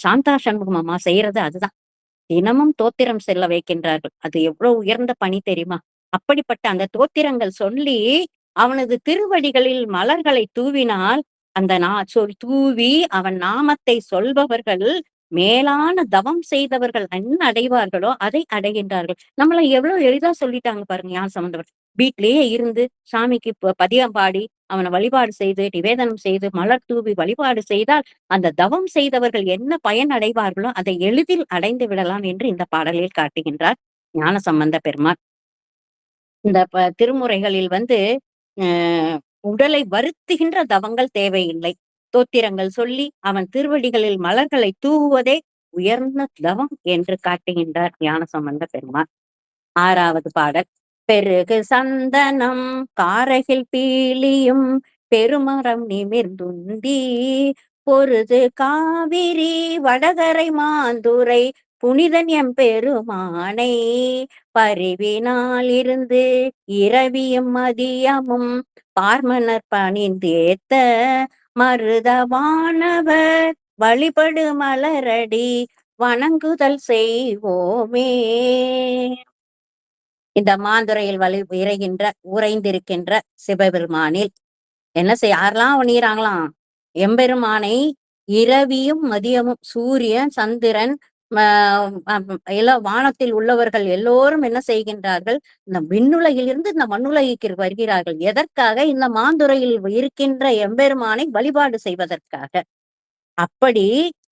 Speaker 1: சாந்தா சண்முகம் அம்மா செய்யறது அதுதான். தினமும் தோத்திரம் செல்ல வைக்கின்றார்கள். அது எவ்வளவு உயர்ந்த பணி தெரியுமா? அப்படிப்பட்ட அந்த தோத்திரங்கள் சொல்லி அவனது திருவடிகளில் மலர்களை தூவினால் அந்த தூவி அவன் நாமத்தை சொல்பவர்கள் மேலான தவம் செய்தவர்கள் என்ன அடைவார்களோ அதை அடைகின்றார்கள். நம்மள எவ்வளவு எளிதா சொல்லிட்டாங்க பாருங்க ஞான சம்பந்தவர். வீட்டிலேயே இருந்து சாமிக்கு பதியம் பாடி அவனை வழிபாடு செய்து நிவேதனம் செய்து மலர் தூவி வழிபாடு செய்தால் அந்த தவம் செய்தவர்கள் என்ன பயன் அடைவார்களோ அதை எளிதில் அடைந்து விடலாம் என்று இந்த பாடலில் காட்டுகின்றார் ஞான சம்பந்த பெருமான். இந்த திருமுறைகளில் உடலை வருத்துகின்ற தவங்கள் தேவையில்லை. தோத்திரங்கள் சொல்லி அவன் திருவடிகளில் மலர்களை தூவுவதே உயர்ந்த தவம் என்று காட்டுகின்றார் ஞானசம்பந்த பெருமான். 6வது பாடல். பெருகு சந்தனம் காரகில் பீலியும் பெருமரம் நிமிர்ந்துந்தி பொருது காவிரி வடகரை மாந்துரை புனிதன் எம் பெருமானை பரிவினால் இருந்து இரவியும் மதியமும் பார்மனர் பணிந்தேத்த மருதவானவர் வழிபடு மலரடி வணங்குதல் செய்வோமே. இந்த மாந்துரையில் உறைந்திருக்கின்ற சிவபெருமானில் என்ன யாரெல்லாம் வணிகிறாங்களாம்? எம்பெருமானை இரவியும் மதியமும் சூரியன் சந்திரன் ம எல்லாம் வானத்தில் உள்ளவர்கள் எல்லோரும் என்ன செய்கின்றார்கள்? இந்த விண்ணுலகிலிருந்து இந்த மண்ணுலகிற்கு வருகிறார்கள். எதற்காக? இந்த மாந்துரையில் இருக்கின்ற எம்பெருமானை வழிபாடு செய்வதற்காக. அப்படி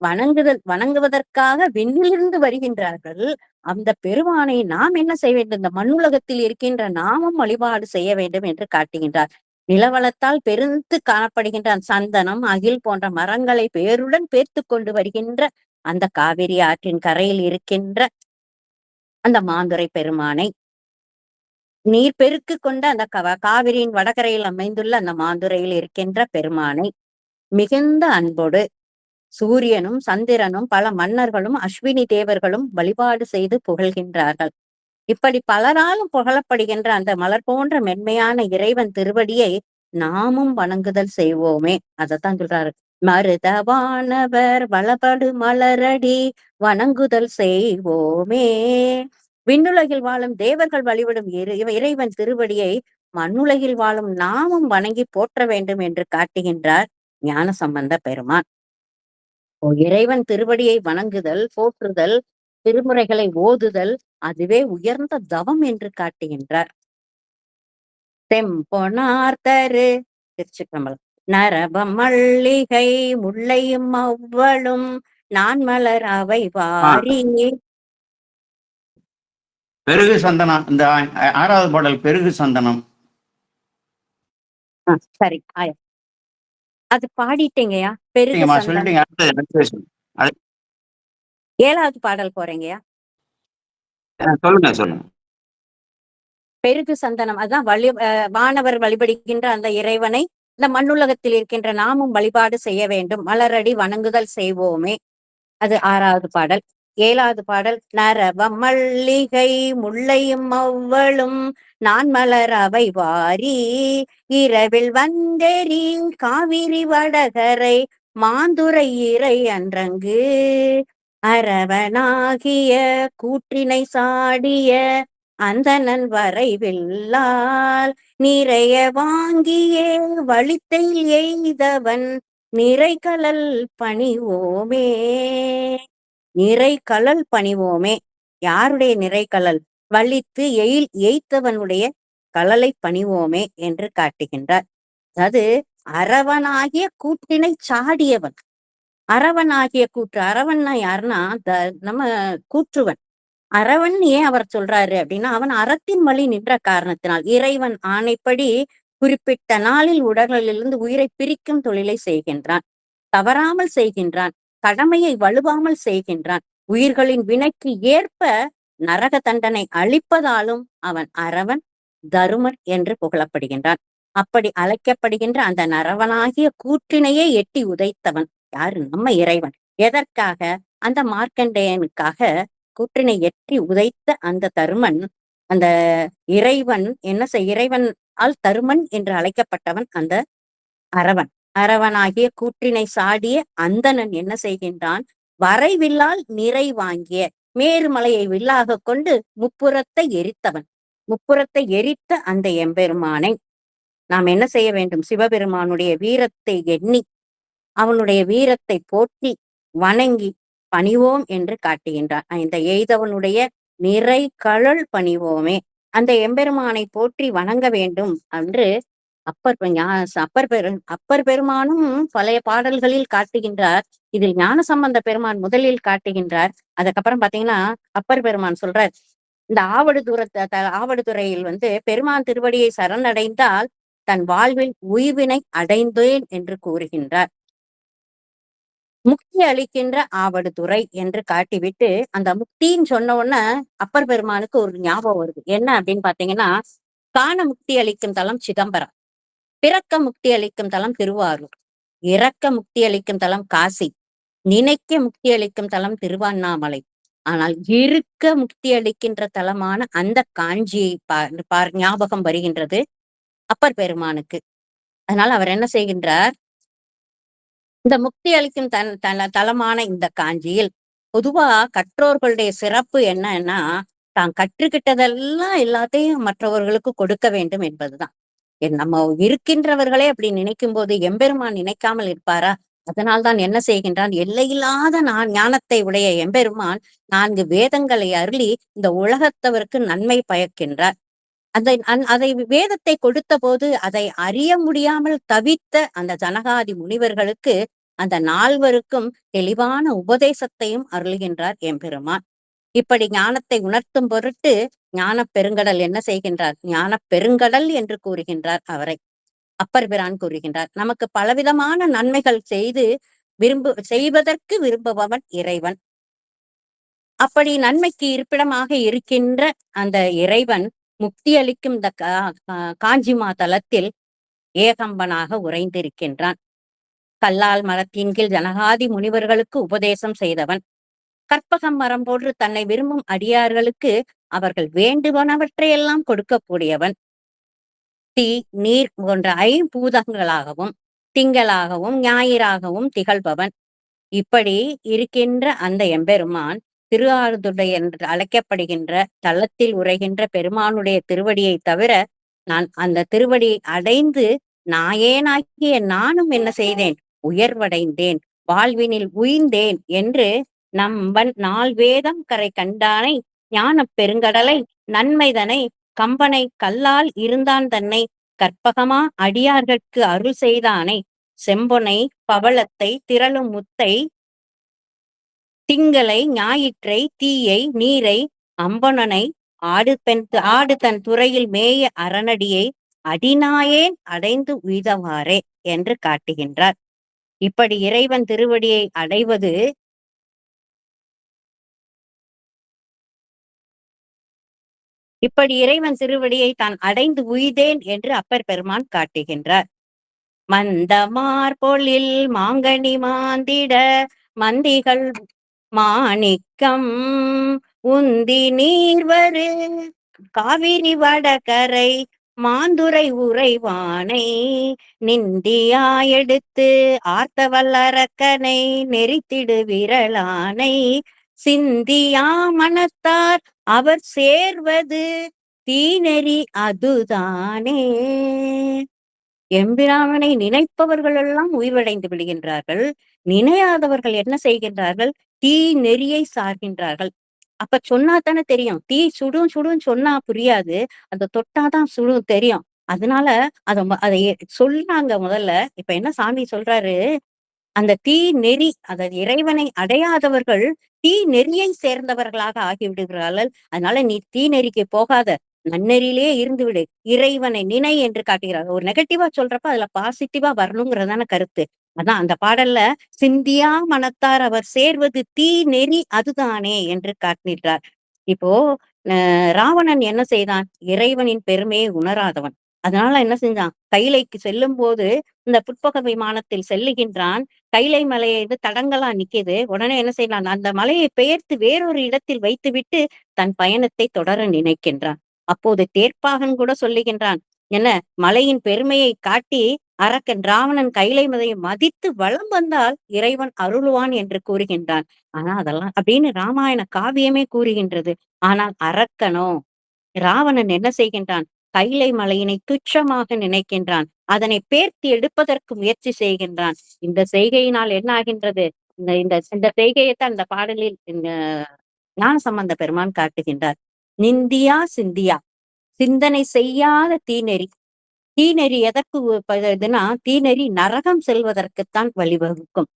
Speaker 1: வணங்குவதற்காக விண்ணிலிருந்து வருகின்றார்கள். அந்த பெருமானை நாம் என்ன செய்ய வேண்டும்? இந்த மண்ணுலகத்தில் இருக்கின்ற நாமும் வழிபாடு செய்ய வேண்டும் என்று காட்டுகின்றார். நிலவளத்தால் பெருத்து காணப்படுகின்ற சந்தனம், அகில் போன்ற மரங்களை பேருடன் பேர்த்துக் கொண்டு வருகின்ற அந்த காவிரி ஆற்றின் கரையில் இருக்கின்ற அந்த மாந்துரை பெருமானை, நீர் பெருக்கு கொண்ட அந்த காவிரியின் வடகரையில் அமைந்துள்ள அந்த மாந்துரையில் இருக்கின்ற பெருமானை மிகுந்த அன்போடு சூரியனும் சந்திரனும் பல மன்னர்களும் அஸ்வினி தேவர்களும் வழிபாடு செய்து புகழ்கின்றார்கள். இப்படி பலராலும் புகழப்படுகின்ற அந்த மலர் போன்ற மென்மையான இறைவன் திருவடியை நாமும் வணங்குதல் செய்வோமே. அதத்தான் சொல்றாரு. மருதவானவர் வளபடு மலரடி வணங்குதல் செய்வோமே. விண்ணுலகில் வாழும் தேவர்கள் வழிபடும் இறைவன் திருவடியை மண்ணுலகில் வாழும் நாமும் வணங்கி போற்ற வேண்டும் என்று காட்டுகின்றார் ஞானசம்பந்த பெருமான். இறைவன் திருவடியை வணங்குதல், போற்றுதல், திருமுறைகளை ஓதுதல் அதுவே உயர்ந்த தவம் என்று காட்டுகின்றார். செம்பொனார்த்தரு திருச்சிற்றம்பலம். நரபம் மல்லிகை முல்லையும் அவ்வளும் நான் மலர் அவை வாரி.
Speaker 2: பெருகு சந்தனம். இந்த 6வது பாடல் பெருகு சந்தனம்.
Speaker 1: சரி, அது பாடிட்டீங்கயா. பெருகு
Speaker 2: சொல்லிட்டீங்க.
Speaker 1: 7வது பாடல் போறீங்கயா.
Speaker 2: சொல்லுங்க சொல்லுங்க.
Speaker 1: பெருகு சந்தனம் அதான் வானவர் வழிபடுகின்ற அந்த இறைவனை இந்த மண்ணுலகத்தில் இருக்கின்ற நாமும் வழிபாடு செய்ய வேண்டும். மலரடி வணங்குதல் செய்வோமே. அது 6வது பாடல். 7வது பாடல் நரவம் மல்லிகை முல்லையும் அவ்வளும் நான் மலர் அவை வாரி இரவில் வந்தெறி காவிரி வடகரை மாந்துரை இறை அன்றங்கு அரவனாகிய கூற்றினை சாடிய அந்தணன் வரைவில்லால் நிறைய வாங்கியே வழித்தை எய்தவன் நிறைகழல் பணிவோமே. நிறைகழல் பணிவோமே. யாருடைய நிறைகழல்? வலித்து எய்த்தவனுடைய கழலை பணிவோமே என்று காட்டுகின்றார். அதாவது அரவனாகிய கூற்றினை சாடியவன். அரவனாகிய கூற்று, அரவன்னா யாருன்னா நம்ம கூற்றுவன். அரவன் ஏன் அவர் சொல்றாரு அப்படின்னா, அவன் அறத்தின் வழி நின்ற காரணத்தினால் இறைவன் ஆணைப்படி குறிப்பிட்ட நாளில் உடலிலிருந்து உயிரை பிரிக்கும் தொழிலை செய்கின்றான். தவறாமல் செய்கின்றான். கடமையை வலுவாமல் செய்கின்றான். உயிர்களின் வினைக்கு ஏற்ப நரக தண்டனை அளிப்பதாலும் அவன் அரவன், தருமன் என்று புகழப்படுகின்றான். அப்படி அழைக்கப்படுகின்ற அந்த நரவனாகிய கூற்றினையே எட்டி உதைத்தவன் யாரு? நம்ம இறைவன். எதற்காக? அந்த மார்க்கண்டேயனுக்காக கூற்றினை எட்டி உதைத்த அந்த தருமன், அந்த இறைவன் இறைவன் தருமன் என்று அழைக்கப்பட்டவன் அந்த அரவன். அரவனாகிய கூற்றினை சாடிய அந்தணன் என்ன செய்கின்றான்? வரைவில்லால் நிறை வாங்கிய மேருமலையை வில்லாக கொண்டு முப்புறத்தை எரித்தவன். முப்புறத்தை எரித்த அந்த எம்பெருமானை நாம் என்ன செய்ய வேண்டும்? சிவபெருமானுடைய வீரத்தை எண்ணி அவனுடைய வீரத்தை போற்றி வணங்கி பணிவோம் என்று காட்டுகின்றான். இந்த எய்தவனுடைய நிறை கழல் பணிவோமே. அந்த எம்பெருமானை போற்றி வணங்க வேண்டும் என்று அப்பர் பெருமானும் பழைய பாடல்களில் காட்டுகின்றார். இதில் ஞானசம்பந்த பெருமான் முதலில் காட்டுகின்றார். அதுக்கப்புறம் பாத்தீங்கன்னா அப்பர் பெருமான் சொல்றார், இந்த ஆவடுதுறையில் பெருமான் திருவடியை சரணடைந்தால் தன் வாழ்வில் உய்வினை அடைந்தேன் என்று கூறுகின்றார். முக்தி அளிக்கின்ற ஆவடுதுறை என்று காட்டிவிட்டு அந்த முக்தின்னு சொன்ன உடனே அப்பர் பெருமானுக்கு ஒரு ஞாபகம் வருது. என்ன அப்படின்னு பாத்தீங்கன்னா, காண முக்தி அளிக்கும் தலம் சிதம்பரம், பிறக்க முக்தி அளிக்கும் தலம் திருவாரூர், இறக்க முக்தி அளிக்கும் தலம் காசி, நினைக்க முக்தி அளிக்கும் தலம் திருவண்ணாமலை. ஆனால் இருக்க முக்தி அளிக்கின்ற தலமான அந்த காஞ்சியை ஞாபகம் வருகின்றது அப்பர் பெருமானுக்கு. அதனால அவர் என்ன செய்கின்றார்? இந்த முக்தி அளிக்கும் தலமான இந்த காஞ்சியில் பொதுவா கற்றோர்களுடைய சிறப்பு என்னன்னா, தான் கற்றுக்கிட்டதெல்லாம் எல்லாத்தையும் மற்றவர்களுக்கு கொடுக்க வேண்டும் என்பதுதான். நம்ம இருக்கின்றவர்களே அப்படி நினைக்கும் போது எம்பெருமான் நினைக்காமல் இருப்பாரா? அதனால்தான் என்ன செய்கின்றான், எல்லையில்லாத ஞானத்தை உடைய எம்பெருமான் 4 வேதங்களை அருளி இந்த உலகத்தவருக்கு நன்மை பயக்கின்றார். அதை வேதத்தை கொடுத்தபோது அதை அறிய முடியாமல் தவித்த அந்த ஜனகாதி முனிவர்களுக்கு அந்த 4வருக்கும் தெளிவான உபதேசத்தையும் அருள்கின்றார் எம்பெருமான். இப்படி ஞானத்தை உணர்த்தும் பொருட்டு ஞானப் பெருங்கடல் என்ன செய்கின்றார், ஞானப் பெருங்கடல் என்று கூறுகின்றார் அவரை. அப்பர் பிரான் கூறுகின்றார், நமக்கு பலவிதமான நன்மைகள் செய்வதற்கு விரும்புபவன் இறைவன். அப்படி நன்மைக்கு இருப்பிடமாக இருக்கின்ற அந்த இறைவன் முக்தி அளிக்கும் இந்த காஞ்சிமா தலத்தில் ஏகம்பனாக உறைந்திருக்கின்றான். கல்லால் மரத்தின் கீழ் ஜனகாதி முனிவர்களுக்கு உபதேசம் செய்தவன். கற்பகம் மரம் போன்று தன்னை விரும்பும் அடியார்களுக்கு அவர்கள் வேண்டுவனவற்றையெல்லாம் கொடுக்கக்கூடியவன். தீ, நீர் போன்ற ஐம்பூதங்களாகவும் திங்களாகவும் ஞாயிறாகவும் திகழ்பவன். இப்படி இருக்கின்ற அந்த எம்பெருமான் திருஆடுதுறை என்று அழைக்கப்படுகின்ற தலத்தில் உரைகின்ற பெருமானுடைய திருவடியை தவிர நான் அந்த திருவடியை அடைந்து நாயேனாகிய நானும் என்ன செய்தேன், உயர்வடைந்தேன், வாழ்வினில் உய்ந்தேன் என்று நம்பன் 4 வேதம் கரை கண்டானை ஞானப் பெருங்கடலை நன்மைதனை கம்பனை கல்லால் இருந்தான் தன்னை கற்பகமா அடியார்கட்கு அருள் செய்தானை செம்பொனை பவளத்தை திரளும் முத்தை திங்களை ஞாயிற்றை தீயை நீரை அம்பனனை ஆடு தன் துறையில் மேய அரணடியை அடிநாயேன் அடைந்து உய்தவாறே என்று காட்டுகின்றார். இப்படி இறைவன் திருவடியை அடைவது இப்படி இறைவன் திருவடியை தான் அடைந்து உய்தேன் என்று அப்பர் பெருமான் காட்டுகின்றார். மந்தமார் பொழில் மாங்கனி மாந்திட மந்திகள் மாணிக்கம் உந்தி நீர்வரு காவிரி வடகரை மாந்துரை உறைவானை நிந்தியா எடுத்து ஆர்த்த வல்லரக்கனை நெறித்திடு விரலானை சிந்தியா மனத்தார் அவர் சேர்வது தீநெறி அதுதானே. எம்பிராமனை நினைப்பவர்கள் எல்லாம் உய்வடைந்து விடுகின்றார்கள். நினையாதவர்கள் என்ன செய்கின்றார்கள், தீ நெறியை சார்கின்றார்கள். அப்ப சொன்னா தானே தெரியும், தீ சுடும் சுடும் சொன்னா புரியாது, அந்த தொட்டாதான் சுடும் தெரியும். அதனால அதை சொன்னாங்க முதல்ல. இப்ப என்ன சாமி சொல்றாரு, அந்த தீ நெறி அதாவது இறைவனை அடையாதவர்கள் தீ நெறியை சேர்ந்தவர்களாக ஆகிவிடுகிறார்கள். அதனால நீ தீ நெறிக்கு போகாத, நன்னெறியிலே இருந்து விடு, இறைவனை நினை என்று காட்டுகிறார். ஒரு நெகட்டிவா சொல்றப்ப அதுல பாசிட்டிவா வரணுங்கிறதான கருத்து. அதான் அந்த பாடல்ல சிந்தியா மனத்தார் அவர் சேர்வது தீ நெறி அதுதானே என்று காட்டினார். இப்போ ராவணன் என்ன செய்தான், இறைவனின் பெருமையை உணராதவன். அதனால என்ன செஞ்சான், கைலைக்கு செல்லும் போது இந்த புட்பக விமானத்தில் செல்லுகின்றான். கைலை மலையை தடங்களா நிக்குது. உடனே என்ன செய்யலாம், அந்த மலையை பெயர்த்து வேறொரு இடத்தில் வைத்துவிட்டு தன் பயணத்தை தொடர நினைக்கின்றான். அப்போது தேர்ப்பாகன் கூட சொல்லுகின்றான், என்ன மலையின் பெருமையை காட்டி அரக்கன் ராவணன் கைலை மலையை மதித்து வலம் வந்தால் இறைவன் அருளுவான் என்று கூறுகின்றான். ஆனா அதெல்லாம் அப்படின்னு ராமாயண காவியமே கூறுகின்றது. ஆனால் அரக்கனோ, ராவணன் என்ன செய்கின்றான், கைலை மலையினை துச்சமாக நினைக்கின்றான். அதனை பேர்த்தி எடுப்பதற்கு முயற்சி செய்கின்றான். இந்த செய்கையினால் என்ன ஆகின்றது, இந்த இந்த இந்த செய்கையைத்தான் இந்த பாடலில் ஞானசம்பந்த பெருமான் காட்டுகின்றார். நிந்தியா சிந்தியா, சிந்தனை செய்யாத தீநெறி. தீநெறி எதற்கு இதுன்னா, தீநெறி நரகம் செல்வதற்குத்தான் வழிவகுக்கும்.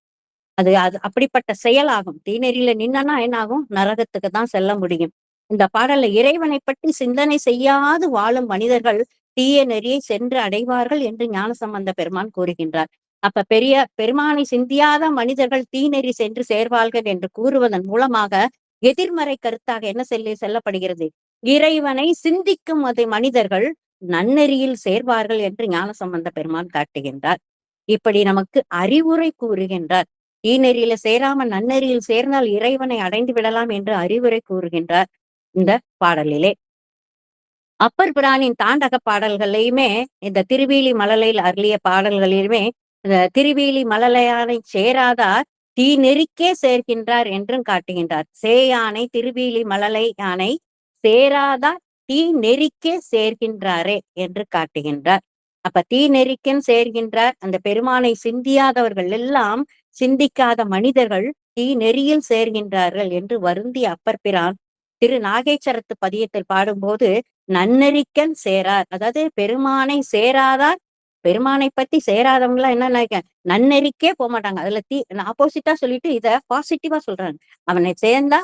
Speaker 1: அது அப்படிப்பட்ட செயலாகும். தீநெறியில நின்னா என்ன ஆகும், நரகத்துக்கு தான் செல்ல முடியும். இந்த பாடல்ல இறைவனை பற்றி சிந்தனை செய்யாது வாழும் மனிதர்கள் தீய நெறியை சென்று அடைவார்கள் என்று ஞானசம்பந்த பெருமான் கூறுகின்றார். அப்ப பெருமானை சிந்தியாத மனிதர்கள் தீநெறி சென்று சேர்வார்கள் என்று கூறுவதன் மூலமாக எதிர்மறை கருத்தாக என்ன செல்லப்படுகிறது, இறைவனை சிந்திக்கும் அது மனிதர்கள் நன்னெறியில் சேர்வார்கள் என்று ஞானசம்பந்த பெருமான் காட்டுகின்றார். இப்படி நமக்கு அறிவுரை கூறுகின்றார். தீநெறியில சேராம நன்னெறியில் சேர்ந்தால் இறைவனை அடைந்து விடலாம் என்று அறிவுரை கூறுகின்றார் இந்த பாடலிலே. அப்பர் பிரானின் தாண்டக பாடல்களையுமே இந்த திருவேலி மழலையில் அருளிய பாடல்களிலுமே திருவேலி மழலையானை சேராதார் தீ நெறிக்கே சேர்க்கின்றார் என்றும் காட்டுகின்றார். சேயானை திருவேலி மழலை யானை சேராதார் தீ நெறிக்கே சேர்கின்றாரே என்று காட்டுகின்றார். அப்ப தீ நெறிக்கன் சேர்கின்றார். அந்த பெருமானை சிந்தியாதவர்கள் எல்லாம் சிந்திக்காத மனிதர்கள் தீ நெறியில் சேர்கின்றார்கள் என்று வருந்திய அப்பர் பிரான் திரு நாகேச்சரத்து பதியத்தில் பாடும்போது நன்னெறிக்கண் சேரார், அதாவது பெருமானை சேராதார், பெருமானை பத்தி சேராதவங்க என்ன நினைக்க நன்னெறிக்கே போக மாட்டாங்க. அதுல ஆப்போசிட்டா சொல்லிட்டு இத பாசிட்டிவா சொல்றாங்க. அவனை சேர்ந்தா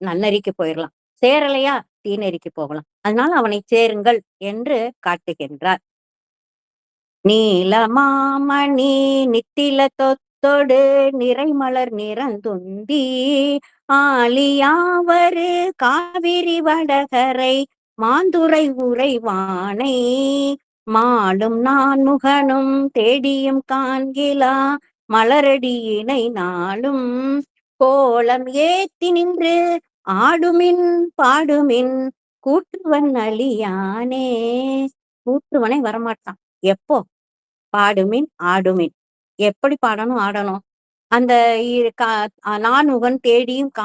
Speaker 1: நன்னெறிக்கு போயிடலாம், சேரலையா தீநெறிக்கு போகலாம், அதனால அவனை சேருங்கள் என்று காட்டுகின்றார். நீலமாமணி நித்தில தொத்தொடு நிறைமலர் நிறந்துந்தி ஆலியாவரு காவிரி வடகரை மாந்துரை உறைவானை மாலும் நான்முகனும் தேடியும் காண்கிலா மலரடியினை நாளும் கோலம் ஏத்தி நின்று ஆடுமின் பாடுமின் கூற்றுவன் அழியானே. கூற்றுவனை வரமாட்டான். எப்போ? பாடுமின் ஆடுமின். எப்படி பாடணும் ஆடணும்? அந்த நான்முகன் தேடியும்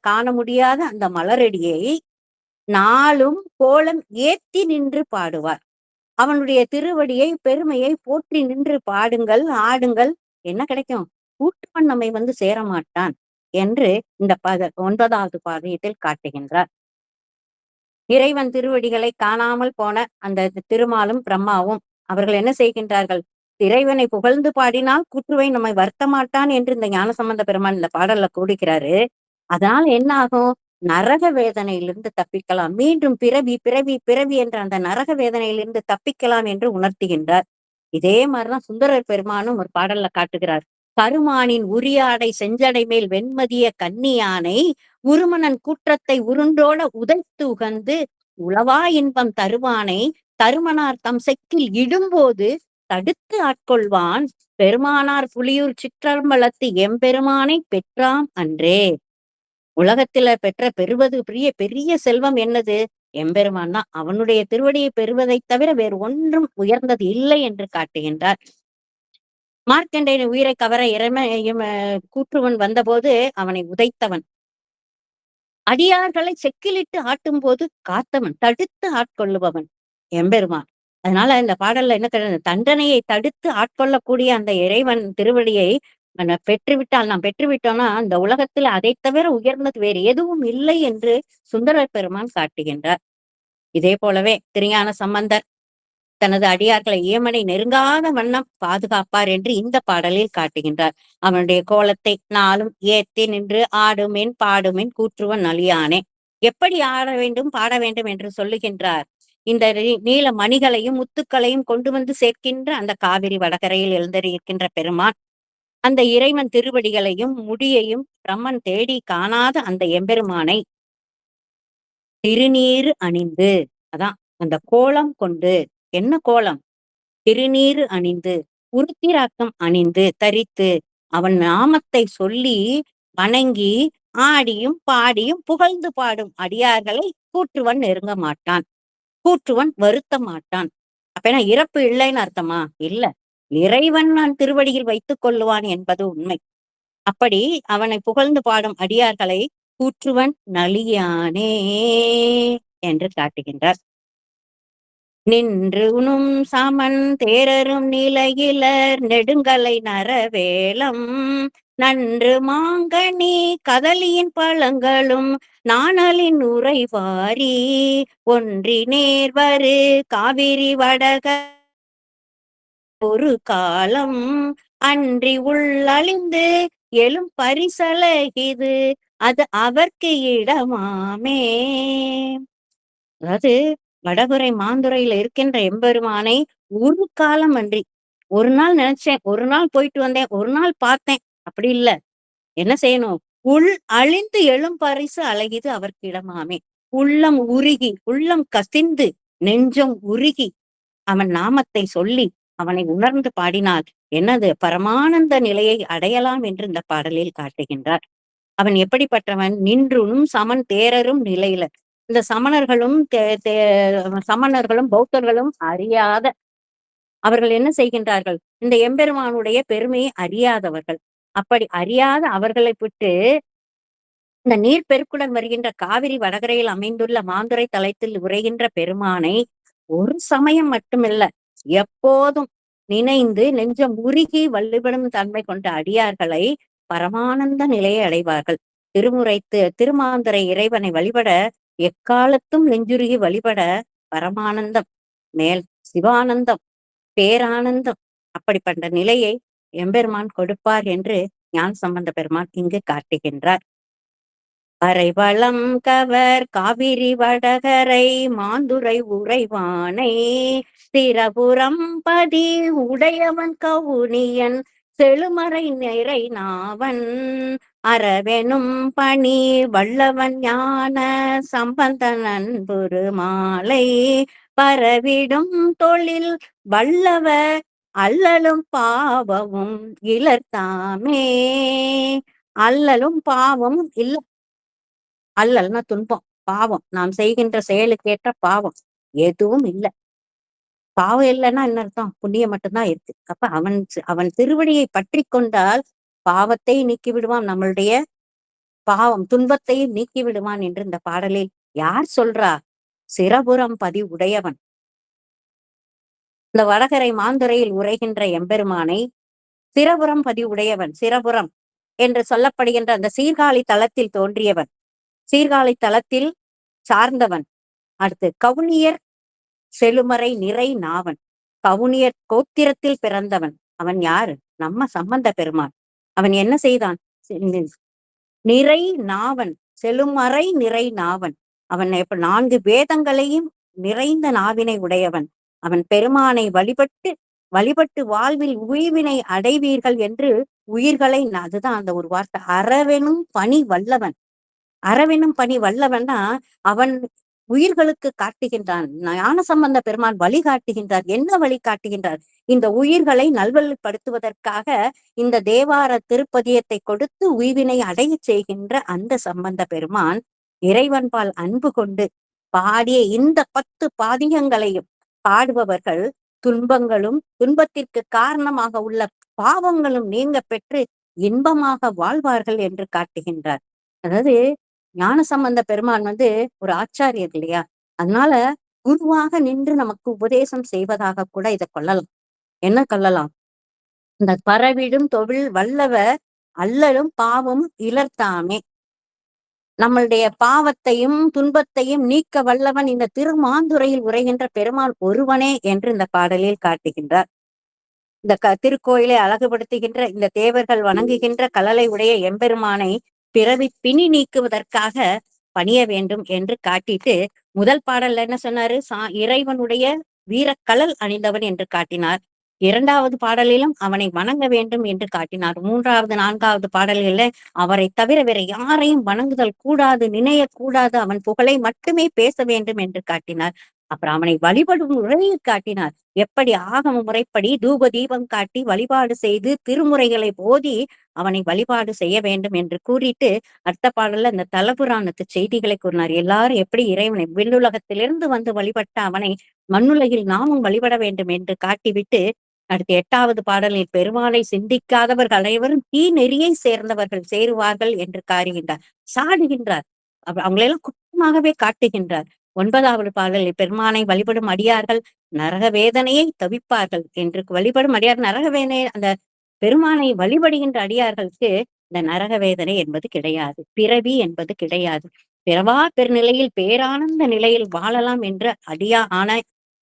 Speaker 1: காண முடியாத அந்த மலரடியை நாளும் கோலம் ஏத்தி நின்று பாடுவார். அவனுடைய திருவடியை பெருமையை போற்றி நின்று பாடுங்கள், ஆடுங்கள். என்ன கிடைக்கும்? கூற்றுவன் நம்மை சேரமாட்டான் என்று இந்த 9வது பாடத்தில் காட்டுகின்றார். இறைவன் திருவடிகளை காணாமல் போன அந்த திருமாலும் பிரம்மாவும் அவர்கள் என்ன செய்கின்றார்கள்? இறைவனை புகழ்ந்து பாடினால் கூற்றுவை நம்மை வருத்த மாட்டான் என்று இந்த ஞானசம்பந்த பெருமான் இந்த பாடல்ல கூடுகிறாரு. அதனால என்ன ஆகும்? நரக வேதனையிலிருந்து தப்பிக்கலாம், மீண்டும் பிறவி பிறவி பிறவி என்ற அந்த நரக வேதனையிலிருந்து தப்பிக்கலாம் என்று உணர்த்துகின்றார். இதே மாதிரிதான் சுந்தரர் பெருமானும் ஒரு பாடல்ல காட்டுகிறார். கருமானின் உரியாடை செஞ்சடை மேல் வெண்மதிய கன்னியானை உருமனன் கூற்றத்தை உருண்டோட உதைத்து உகந்து உளவா இன்பம் தருவானை தருமனார் தம் செக்கில் இடும்போது தடுத்து ஆட்கொள்வான் பெருமானார் புலியூர் சிற்றம்பலத்து எம்பெருமானை பெற்றாம் அன்றே. உலகத்துல பெறுவது பெரிய செல்வம் என்னது? எம்பெருமான் தான். அவனுடைய திருவடியை பெறுவதை தவிர வேறு ஒன்றும் உயர்ந்தது இல்லை என்று காட்டுகின்றார். மார்க்கண்டேயன் உயிரை கவர கூற்றுவன் வந்தபோது அவனை உதைத்தவன், அடியார்களை செக்கிலிட்டு ஆட்டும் போது காத்தவன், தடுத்து ஆட்கொள்ளுபவன் எம்பெருமான். அதனால இந்த பாடல்ல என்ன தண்டனையை தடுத்து ஆட்கொள்ளக்கூடிய அந்த இறைவன் திருவடியை பெற்றுவிட்டால், நாம் பெற்றுவிட்டோம்னா அந்த உலகத்துல அதை தவிர உயர்ந்தது வேறு எதுவும் இல்லை என்று சுந்தரர் பெருமான் காட்டுகின்றார். இதே போலவே திருஞான சம்பந்தர் தனது அடியார்களை ஏமனை நெருங்காத வண்ணம் பாதுகாப்பார் என்று இந்த பாடலில் காட்டுகின்றார். அவனுடைய கோலத்தை நாளும் ஏத்தி நின்று ஆடுமின் பாடுமின் கூற்றுவன் அழியானே. எப்படி ஆட வேண்டும் பாட வேண்டும் என்று சொல்லுகின்றார். இந்த நீல மணிகளையும் முத்துக்களையும் கொண்டு சேர்க்கின்ற அந்த காவிரி வடகரையில் எழுந்தறியிருக்கின்ற பெருமான், அந்த இறைவன் திருவடிகளையும் முடியையும் பிரம்மன் தேடி காணாத அந்த எம்பெருமானை திருநீறு அணிந்து, அதான் அந்த கோலம் கொண்டு, என்ன கோலம்? திருநீறு அணிந்து, உருத்திராக்கம் அணிந்து தரித்து, அவன் நாமத்தை சொல்லி வணங்கி ஆடியும் பாடியும் புகழ்ந்து பாடும் அடியார்களை கூற்றுவன் நெருங்க மாட்டான், கூற்றுவன் வருத்த மாட்டான். அப்ப இறப்பு இல்லைன்னு அர்த்தமா? இல்ல, இறைவன் நான் திருவடியில் வைத்துக் கொள்ளுவான் என்பது உண்மை. அப்படி அவனை புகழ்ந்து பாடும் அடியார்களை கூற்றுவன் நலியானே என்று காட்டுகின்றார். நின்று உணும் சமன் தேரரும் நிலையிலர் நெடுங்கலை நரவேலம் நன்று மாங்கனி கதலியின் பழங்களும் நாணலின் உறைவாரி ஒன்றி நேர்வரு காவிரி வடக ஒரு காலம் அன்றி உள்ளழிந்து எழும் பரிசலகிது அது அவர்க்கு இடமாமே. அதாவது வடகுரை மாந்துரையில இருக்கின்ற எம்பெருமானை ஒரு காலம் அன்றி, ஒரு நாள் நினைச்சேன், ஒரு நாள் போயிட்டு வந்தேன், ஒரு நாள் பார்த்தேன், அப்படி இல்ல. என்ன செய்யணும்? உள் அழிந்து எழும் பரிசு அழகிது அவர்க்கு இடமாமே. உள்ளம் உருகி, உள்ளம் கசிந்து, நெஞ்சம் உருகி அவன் நாமத்தை சொல்லி அவனை உணர்ந்து பாடினால் என்னது பரமானந்த நிலையை அடையலாம் என்று இந்த பாடலில் காட்டுகின்றார். அவன் எப்படிப்பட்டவன்? நின்றும் சமன் தேரரும் நிலையில, இந்த சமணர்களும் பௌத்தர்களும் அறியாத, அவர்கள் என்ன செய்கின்றார்கள்? இந்த எம்பெருமானுடைய பெருமையை அறியாதவர்கள். அப்படி அறியாத அவர்களை விட்டு இந்த நீர்பெருக்குடன் வருகின்ற காவிரி வடகரையில் அமைந்துள்ள மாந்துரை தலத்தில் உரைகின்ற பெருமானை ஒரு சமயம் மட்டுமில்ல, எப்போதும் நினைந்து நெஞ்சம் உருகி வழிபடும் தன்மை கொண்ட அடியார்களை பரமானந்த நிலையை அடைவார்கள். திருமாந்துரை இறைவனை வழிபட எக்காலத்தும் நெஞ்சுருகி வழிபட பரமானந்தம், மேல் சிவானந்தம், பேரானந்தம் அப்படிப்பட்ட நிலையை எம்பெருமான் கொடுப்பார் என்று ஞானசம்பந்த பெருமான் இங்கு காட்டுகின்றார். கரைவளம் கவர் காவிரி வடகரை மாந்துரை உறைவானை திரபுரம் பதி உடையவன் கவுனியன் செழுமறை நிறை நாவன் அறவெனும் பணி வல்லவன் ஞான சம்பந்தன் அன்புரு மாலை பரவிடும் தொழில் வல்லவ அல்லலும் பாவமும் இலர்த்தாமே. அல்லலும் பாவமும் இல்ல. அல்லல்னா துன்பம், பாவம், நாம் செய்கின்ற செயலுக்கேற்ற பாவம் எதுவும் இல்ல. பாவம் இல்லைன்னா என்ன அர்த்தம்? புண்ணியம் மட்டும்தான் இருக்கு. அப்ப அவன் திருவடியை பற்றி கொண்டால் பாவத்தை நீக்கி விடுவான், நம்மளுடைய பாவம் துன்பத்தையும் நீக்கி விடுவான் என்று இந்த பாடலில் யார் சொல்றா? சிரபுரம் பதி உடையவன். இந்த வடகரை மாந்துரையில் உரைகின்ற எம்பெருமானை சிரபுரம் பதி உடையவன், சிரபுரம் என்று சொல்லப்படுகின்ற அந்த சீர்காழி தலத்தில் தோன்றியவன், சீர்காழி தலத்தில் சார்ந்தவன். அடுத்து கவுனியர் செழுமறை நிறை நாவன், கவுனியர் கோத்திரத்தில் பிறந்தவன். அவன் யாரு? நம்ம சம்பந்த பெருமான். அவன் என்ன செய்தான்? நிறை நாவன், செழுமறை நிறை நாவன். அவன் 4 வேதங்களையும் நிறைந்த நாவினை உடையவன். அவன் பெருமானை வழிபட்டு வாழ்வில் உய்வினை அடைவீர்கள் என்று உயிர்களை, அதுதான் அந்த ஒரு வார்த்தை, அறவெனும் பணி வல்லவன். அறவெனும் பணி வல்லவன்னா அவன் உயிர்களுக்கு காட்டுகின்றான். ஞானசம்பந்த பெருமான் வழி காட்டுகின்றார். என்ன வழி காட்டுகின்றார்? இந்த உயிர்களை நல்வழிப்படுத்துவதற்காக இந்த தேவார திருப்பதியத்தை கொடுத்து உய்வினை அடைய செய்கின்ற அந்த சம்பந்த பெருமான் இறைவன்பால் அன்பு கொண்டு பாடிய இந்த 10 பாதியங்களையும் பாடுபவர்கள் துன்பத்திற்கு காரணமாக உள்ள பாவங்களும் நீங்க பெற்று இன்பமாக வாழ்வார்கள் என்று காட்டுகின்றார். அதாவது ஞானசம்பந்த பெருமான் ஒரு ஆச்சாரியர் இல்லையா? அதனால குருவாக நின்று நமக்கு உபதேசம் செய்வதாக கூட இதை கொள்ளலாம். என்ன கொள்ளலாம்? இந்த பரவிடும் தொழில் வல்லவ அல்லலும் பாவம் இலர்த்தாமே. நம்மளுடைய பாவத்தையும் துன்பத்தையும் நீக்க வல்லவன் இந்த திருமாந்துரையில் உரைகின்ற பெருமான் ஒருவனே என்று இந்த பாடலில் காட்டுகின்றார். இந்த திருக்கோயிலை அழகுபடுத்துகின்ற இந்த தேவர்கள் வணங்குகின்ற கலலை உடைய எம்பெருமானை பிறவி பிணி நீக்குவதற்காக பணிய வேண்டும் என்று காட்டிட்டு முதல் பாடல்ல என்ன சொன்னாரு? இறைவனுடைய வீரக்கலல் அணிந்தவன் என்று காட்டினார். 2வது பாடலிலும் அவனை வணங்க வேண்டும் என்று காட்டினார். 3வது 4வது பாடல்கள்ல அவரை தவிர வேற யாரையும் வணங்குதல் கூடாது, நினையக்கூடாது, அவன் புகழை மட்டுமே பேச வேண்டும் என்று காட்டினார். அப்புறம் அவனை வழிபடும் முறையை காட்டினார். எப்படி ஆகம முறைப்படி தூப தீபம் காட்டி வழிபாடு செய்து திருமுறைகளை போதி அவனை வழிபாடு செய்ய வேண்டும் என்று கூறிட்டு அடுத்த பாடல்ல இந்த தலபுராணத்து செய்திகளை கூறினார். எல்லாரும் எப்படி இறைவனை விண்ணுலகத்திலிருந்து வந்து வழிபட்ட அவனை மண்ணுலகில் நாமும் வழிபட வேண்டும் என்று காட்டிவிட்டு அடுத்து 8வது பாடலில் பெருமாளை சிந்திக்காதவர்கள் அனைவரும் தீ நெறியை சேர்ந்தவர்கள் சேருவார்கள் என்று காருகின்றார், சாடுகின்றார். அவங்களெல்லாம் குற்றமாகவே காட்டுகின்றார். 9வது பாடலில் பெருமானை வழிபடும் அடியார்கள் நரக வேதனையை தவிப்பார்கள் என்று, வழிபடும் அடியார் நரக வேதனை, அந்த பெருமானை வழிபடுகின்ற அடியார்களுக்கு இந்த நரக வேதனை என்பது கிடையாது, பிறவி என்பது கிடையாது, பிறவா பெருநிலையில் பேரானந்த நிலையில் வாழலாம் என்று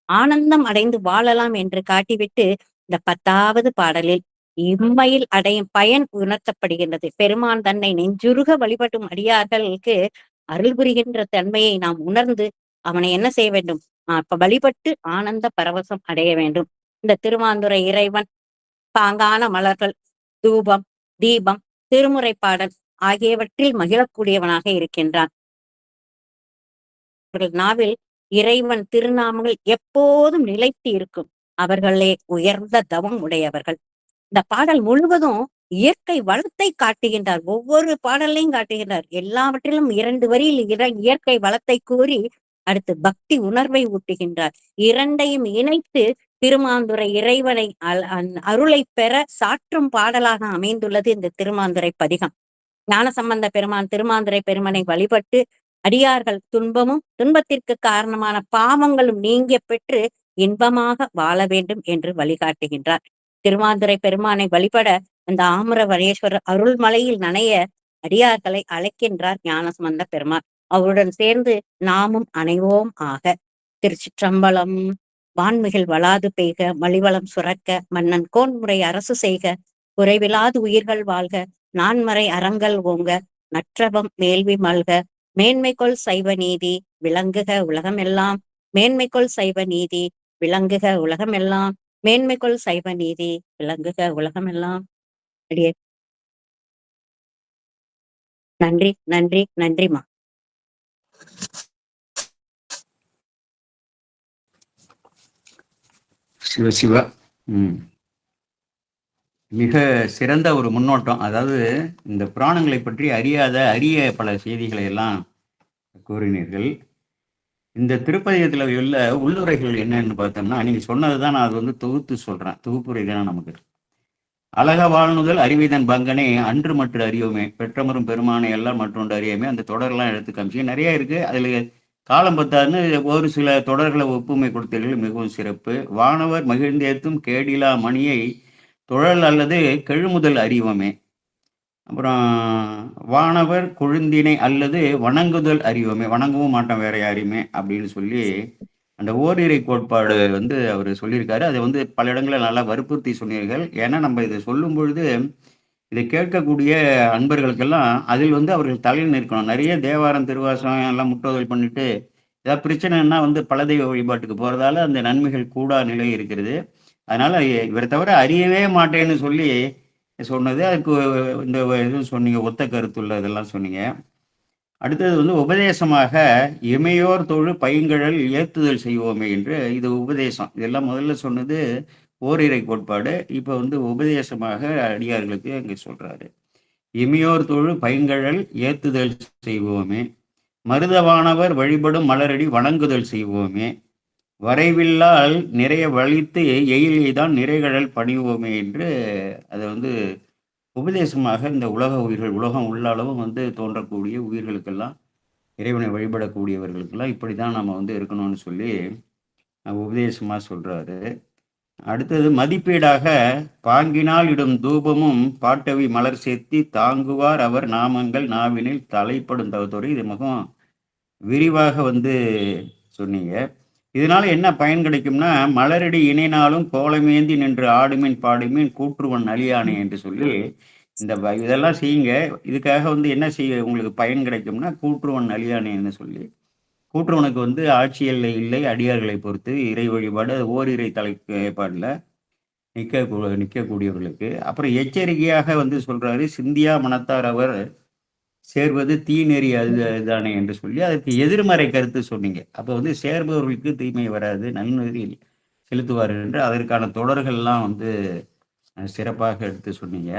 Speaker 1: ஆனந்தம் அடைந்து வாழலாம் என்று காட்டிவிட்டு இந்த 10வது பாடலில் இம்மையில் அடையும் பயன் உணர்த்தப்படுகின்றது. பெருமான் தன்னை நெஞ்சுருக வழிபடும் அடியார்களுக்கு அருள் புரிகின்ற தன்மையை நாம் உணர்ந்து அவனை என்ன செய்ய வேண்டும்? வழிபட்டு ஆனந்த பரவசம் அடைய வேண்டும். இந்த திருமாந்துரை இறைவன் பாங்கான மலர்கள், தூபம், தீபம், திருமுறை பாடல் ஆகியவற்றில் மகிழக்கூடியவனாக இருக்கின்றான். அவர்கள் நாவில் இறைவன் திருநாமங்கள் எப்போதும் நிலைத்து இருக்கும். அவர்களே உயர்ந்த தவம் உடையவர்கள். இந்த பாடல் முழுவதும் இயற்கை வளத்தை காட்டுகின்றார். ஒவ்வொரு பாடலையும் காட்டுகின்றார். எல்லாவற்றிலும் 2 வரியில் இயற்கை வளத்தை கூறி அடுத்து பக்தி உணர்வை ஊட்டுகின்றார். இரண்டையும் இணைத்து திருமாந்துரை இறைவனை அருளை பெற சாற்றும் பாடலாக அமைந்துள்ளது இந்த திருமாந்துரை பதிகம். ஞானசம்பந்த பெருமான் திருமாந்துரை பெருமனை வழிபட்டு அடியார்கள் துன்பத்திற்கு காரணமான பாவங்களும் நீங்க பெற்று இன்பமாக வாழ வேண்டும் என்று வழிகாட்டுகின்றார். திருமாந்துரை பெருமானை வழிபட அந்த ஆமரவரேஸ்வரர் அருள்மலையில் நனைய அடியார்களை அழைக்கின்றார் ஞானசம்பந்த பெருமாள். அவருடன் சேர்ந்து நாமும் அணைவோம் ஆக. திருச்சிற்றம்பலம். வான்மிகில் வளாது பெய்க, மலிவளம் சுரக்க, மன்னன் கோன்முறை அரசு செய்க, குறைவிலாது உயிர்கள் வாழ்க, நான்மறை அறங்கள் ஓங்க, நற்றவம் மேல்வி மல்க, மேன்மைகொள் சைவ நீதி விளங்குக உலகமெல்லாம், மேன்மைகொள் சைவ நீதி விளங்குக உலகமெல்லாம், மேன்மைகொள் சைவ நீதி விளங்குக உலகமெல்லாம். அடியே நன்றி நன்றி நன்றிமா.
Speaker 2: சிவ சிவ. மிக சிறந்த ஒரு முன்னோட்டம். அதாவது இந்த புராணங்களை பற்றி அரிய பல செய்திகளை எல்லாம் கூறினீர்கள். இந்த திருப்பதிகத்தில் உள்ள உள்ளுரைகள் என்னன்னு பார்த்தோம்னா, நீங்க சொன்னதுதான் நான் அது தொகுத்து சொல்றேன். தொகுப்புரை தானே நமக்கு. அழக வாழ்நுதல் அறிவிதன் பங்கனே அன்று மற்ற அறியோமே, பெற்றமரும் பெருமானை எல்லாம் மற்றொன்று அறியாமே. அந்த தொடரெல்லாம் எடுத்து காமிச்சு நிறைய இருக்கு. அதுல காலம் பத்தாதுன்னு ஒரு சில தொடர்களை ஒப்புமை கொடுத்தீர்கள், மிகவும் சிறப்பு. வானவர் மகிழ்ந்தேத்தும் கேடிலா மணியை தொழல் அல்லது கெழுமுதல் அறிவமே. அப்புறம் வானவர் கொழுந்தினை அல்லது வணங்குதல் அறிவமே, வணங்கவும் மாட்டோம் வேற யாரையுமே அப்படின்னு சொல்லி அந்த ஓரிரை கோட்பாடு அவர் சொல்லியிருக்காரு. அதை பல இடங்களில் நல்லா வற்புறுத்தி சொன்னீர்கள். ஏன்னா நம்ம இதை சொல்லும் பொழுது இதை கேட்கக்கூடிய அன்பர்களுக்கெல்லாம் அதில் அவர்கள் தலையில் நிற்கணும். நிறைய தேவாரம் திருவாசம் எல்லாம் முட்டோதல் பண்ணிட்டு ஏதாவது பிரச்சனைன்னா பல தெய்வ வழிபாட்டுக்கு போறதால அந்த நன்மைகள் கூடா நிலை இருக்கிறது. அதனால இவரை தவிர அறியவே மாட்டேன்னு சொல்லி சொன்னது. அதுக்கு இந்த இதுவும் சொன்னீங்க, ஒத்த கருத்துள்ள இதெல்லாம் சொன்னீங்க. அடுத்தது உபதேசமாக இமையோர் தொழு பைங்கழல் ஏத்துதல் செய்வோமே என்று, இது உபதேசம். இதெல்லாம் முதல்ல சொன்னது ஓரிரை கோட்பாடு. இப்போ உபதேசமாக அடியார்களுக்கு அங்கே சொல்றாரு. இமையோர் தொழு பைங்கழல் ஏத்துதல் செய்வோமே, மருதவானவர் வழிபடும் மலரடி வணங்குதல் செய்வோமே, வரைவில்லால் நிறைய வலித்து எயிலைதான் நிறைகழல் பணிவோமே என்று அதை உபதேசமாக இந்த உலக உயிர்கள், உலகம் உள்ள அளவும் தோன்றக்கூடிய உயிர்களுக்கெல்லாம், இறைவனை வழிபடக்கூடியவர்களுக்கெல்லாம் இப்படிதான் நம்ம இருக்கணும்னு சொல்லி உபதேசமா சொல்றாரு. அடுத்தது மதிப்பீடாக பாங்கினால் இடும் தூபமும் பாட்டவி மலர் சேர்த்தி தாங்குவார் அவர் நாமங்கள் நாவினில் தலைப்படும் தவத்தோடு. இது மிகவும் விரிவாக சொன்னீங்க. இதனால என்ன பயன் கிடைக்கும்னா, மலரடி இணைனாலும் கோலமேந்தி நின்று ஆடுமின் பாடுமின் கூற்றுவன் அழியானே என்று சொல்லி இதெல்லாம் செய்யுங்க. இதுக்காக என்ன செய்ய உங்களுக்கு பயன் கிடைக்கும்னா, கூற்றுவன் அழியானேன்னு சொல்லி, கூற்றுவனுக்கு ஆட்சியல்ல இல்லை, அடியார்களை பொறுத்து இறை வழிபாடு ஓரிரை தலைப்பாடுல நிற்கக்கூடியவர்களுக்கு. அப்புறம் எச்சரிக்கையாக சொல்றாரு, சிந்தியா மனத்தார் அவர் சேர்வது தீநெறி அதுதானே என்று சொல்லி அதற்கு எதிர்மறை கருத்து சொன்னீங்க. அப்போ சேர்பவர்களுக்கு தீமை வராது, நன்னெறியில் செலுத்துவார் என்று அதற்கான தொடர்கள்லாம் சிறப்பாக எடுத்து சொன்னீங்க.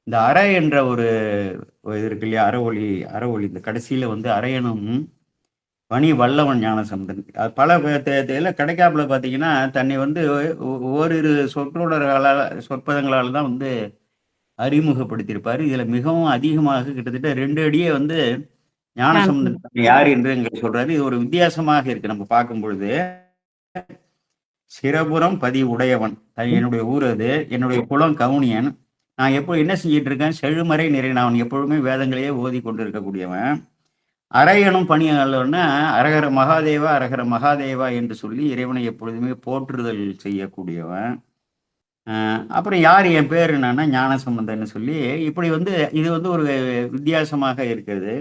Speaker 2: இந்த அற என்ற ஒரு இது இருக்கு இல்லையா, அறவொளி இந்த கடைசியில அரையனும் பணி வல்லவன் ஞானசம்பந்தன். பல கிடைக்காப்புல பார்த்தீங்கன்னா தன்னை ஓரிரு சொற்பதங்களால் தான் அறிமுகப்படுத்தியிருப்பாரு. இதுல மிகவும் அதிகமாக கிட்டத்தட்ட 2 அடியே ஞானசம்பந்தன் யார் என்று எங்களுக்கு சொல்றாரு. இது ஒரு வித்தியாசமாக இருக்கு நம்ம பார்க்கும் பொழுது. சிரபுரம் பதி உடையவன், என்னுடைய ஊர் அது, என்னுடைய குலம் கவுனியன், நான் என்ன செஞ்சிட்டு இருக்கேன், செழுமறை நிறை, நான் எப்பொழுதுமே வேதங்களையே ஓதி கொண்டு இருக்கக்கூடியவன். அரையனும் பணியாளர்னா அரகர மகாதேவா அரகர மகாதேவா என்று சொல்லி இறைவனை எப்பொழுதுமே போற்றுதல் செய்யக்கூடியவன். அப்புறம் யார் என் பேர் என்னன்னா ஞானசம்பந்தன்னு சொல்லி இப்படி இது ஒரு வித்தியாசமாக இருக்கிறது.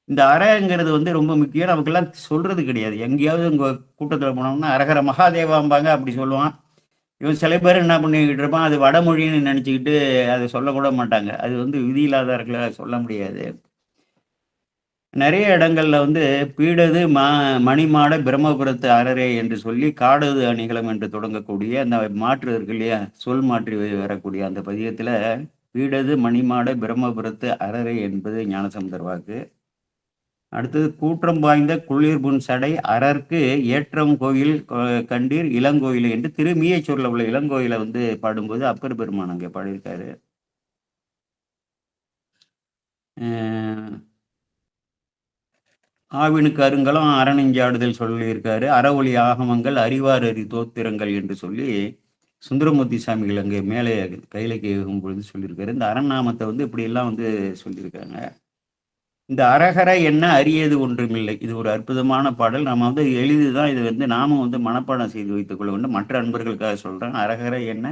Speaker 2: இந்த அறங்கிறது ரொம்ப முக்கியம். நமக்கெல்லாம் சொல்றது கிடையாது. எங்கேயாவது உங்க கூட்டத்தில் போனோம்னா அரகர மகாதேவாம்பாங்க, அப்படி சொல்லுவான். இவன் சில பேர் என்ன பண்ணிக்கிட்டு இருப்பான், அது வடமொழின்னு நினச்சிக்கிட்டு அதை சொல்லக்கூட மாட்டாங்க. அது விதி இல்லாதவர்களை சொல்ல முடியாது. நிறைய இடங்கள்ல பீடது மணிமாட பிரம்மபுரத்து அரரே என்று சொல்லி காடது அணிகலம் என்று தொடங்கக்கூடிய அந்த மாற்று இருக்கு இல்லையா, சொல் மாற்றி வரக்கூடிய அந்த பதியத்துல பீடது மணிமாட பிரம்மபுரத்து அரரே என்பது ஞானசம்பந்தர் வாக்கு. அடுத்தது கூற்றம் வாய்ந்த குளிர்புன் சடை அரற்கு ஏற்றம் கோயில் கண்டீர் இளங்கோயில் என்று திருமியை சொல்ல உள்ள இளங்கோயில பாடும்போது அப்பர் பெருமான் அங்கே பாடியிருக்காரு. ஆவினுக்கு அருங்கலம் அறநெஞ்சாடுதல் சொல்லியிருக்காரு. அறவொளி ஆகமங்கள் அறிவார் அறி தோத்திரங்கள் என்று சொல்லி சுந்தரமூர்த்தி சாமிகள் அங்கே மேலே கையிலைக்கு ஏகும் பொழுது சொல்லியிருக்காரு. இந்த அரண்நாமத்தை வந்து இப்படியெல்லாம் வந்து சொல்லியிருக்காங்க. இந்த அரகர என்ன அரியது ஒன்றுமில்லை. இது ஒரு அற்புதமான பாடல். நம்ம வந்து எளிதுதான் இது வந்து நாமும் வந்து மனப்பாடம் செய்து வைத்துக் கொள்ள வேண்டும். மற்ற அன்பர்களுக்காக சொல்றேன். அரகர என்ன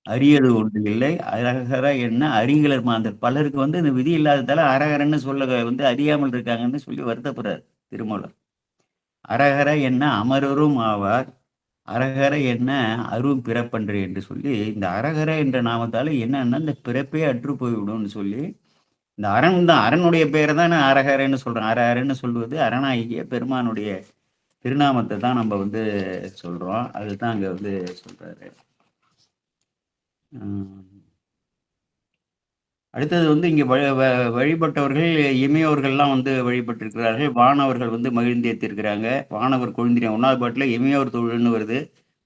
Speaker 2: அரியது ஒன்று இல்லை. அரகர என்ன அறிகிலர் மாந்தர். பலருக்கு வந்து இந்த விதி இல்லாததால அரகரன்னு சொல்ல வந்து அறியாமல் இருக்காங்கன்னு சொல்லி வருத்தப்படுறார் திருமூலர். அரகர என்ன அமரரும் ஆவார். அரகர என்ன அரும் பிறப்பன்று என்று சொல்லி, இந்த அரகர என்ற நாமத்தால என்னன்னா இந்த பிறப்பே அற்று போய்விடும்னு சொல்லி, இந்த அரண் தான் அரணுடைய பெயரை தான் நான் அரகரன்னு சொல்றேன். அரகரன்னு சொல்வது அரணாகிய பெருமானுடைய திருநாமத்தை தான் நம்ம வந்து சொல்றோம். அதுதான் அங்க வந்து சொல்றாரு. அடுத்தது வந்து இங்க வழிபட்டவர்கள் இமையோர்கள்லாம் வந்து வழிபட்டிருக்கிறார்கள். வானவர்கள் வந்து மகிழ்ந்தேத்திருக்கிறாங்க. வானவர் கொழுந்தின 1வது பாட்டுல இமையோர் தொழுன்னு வருது.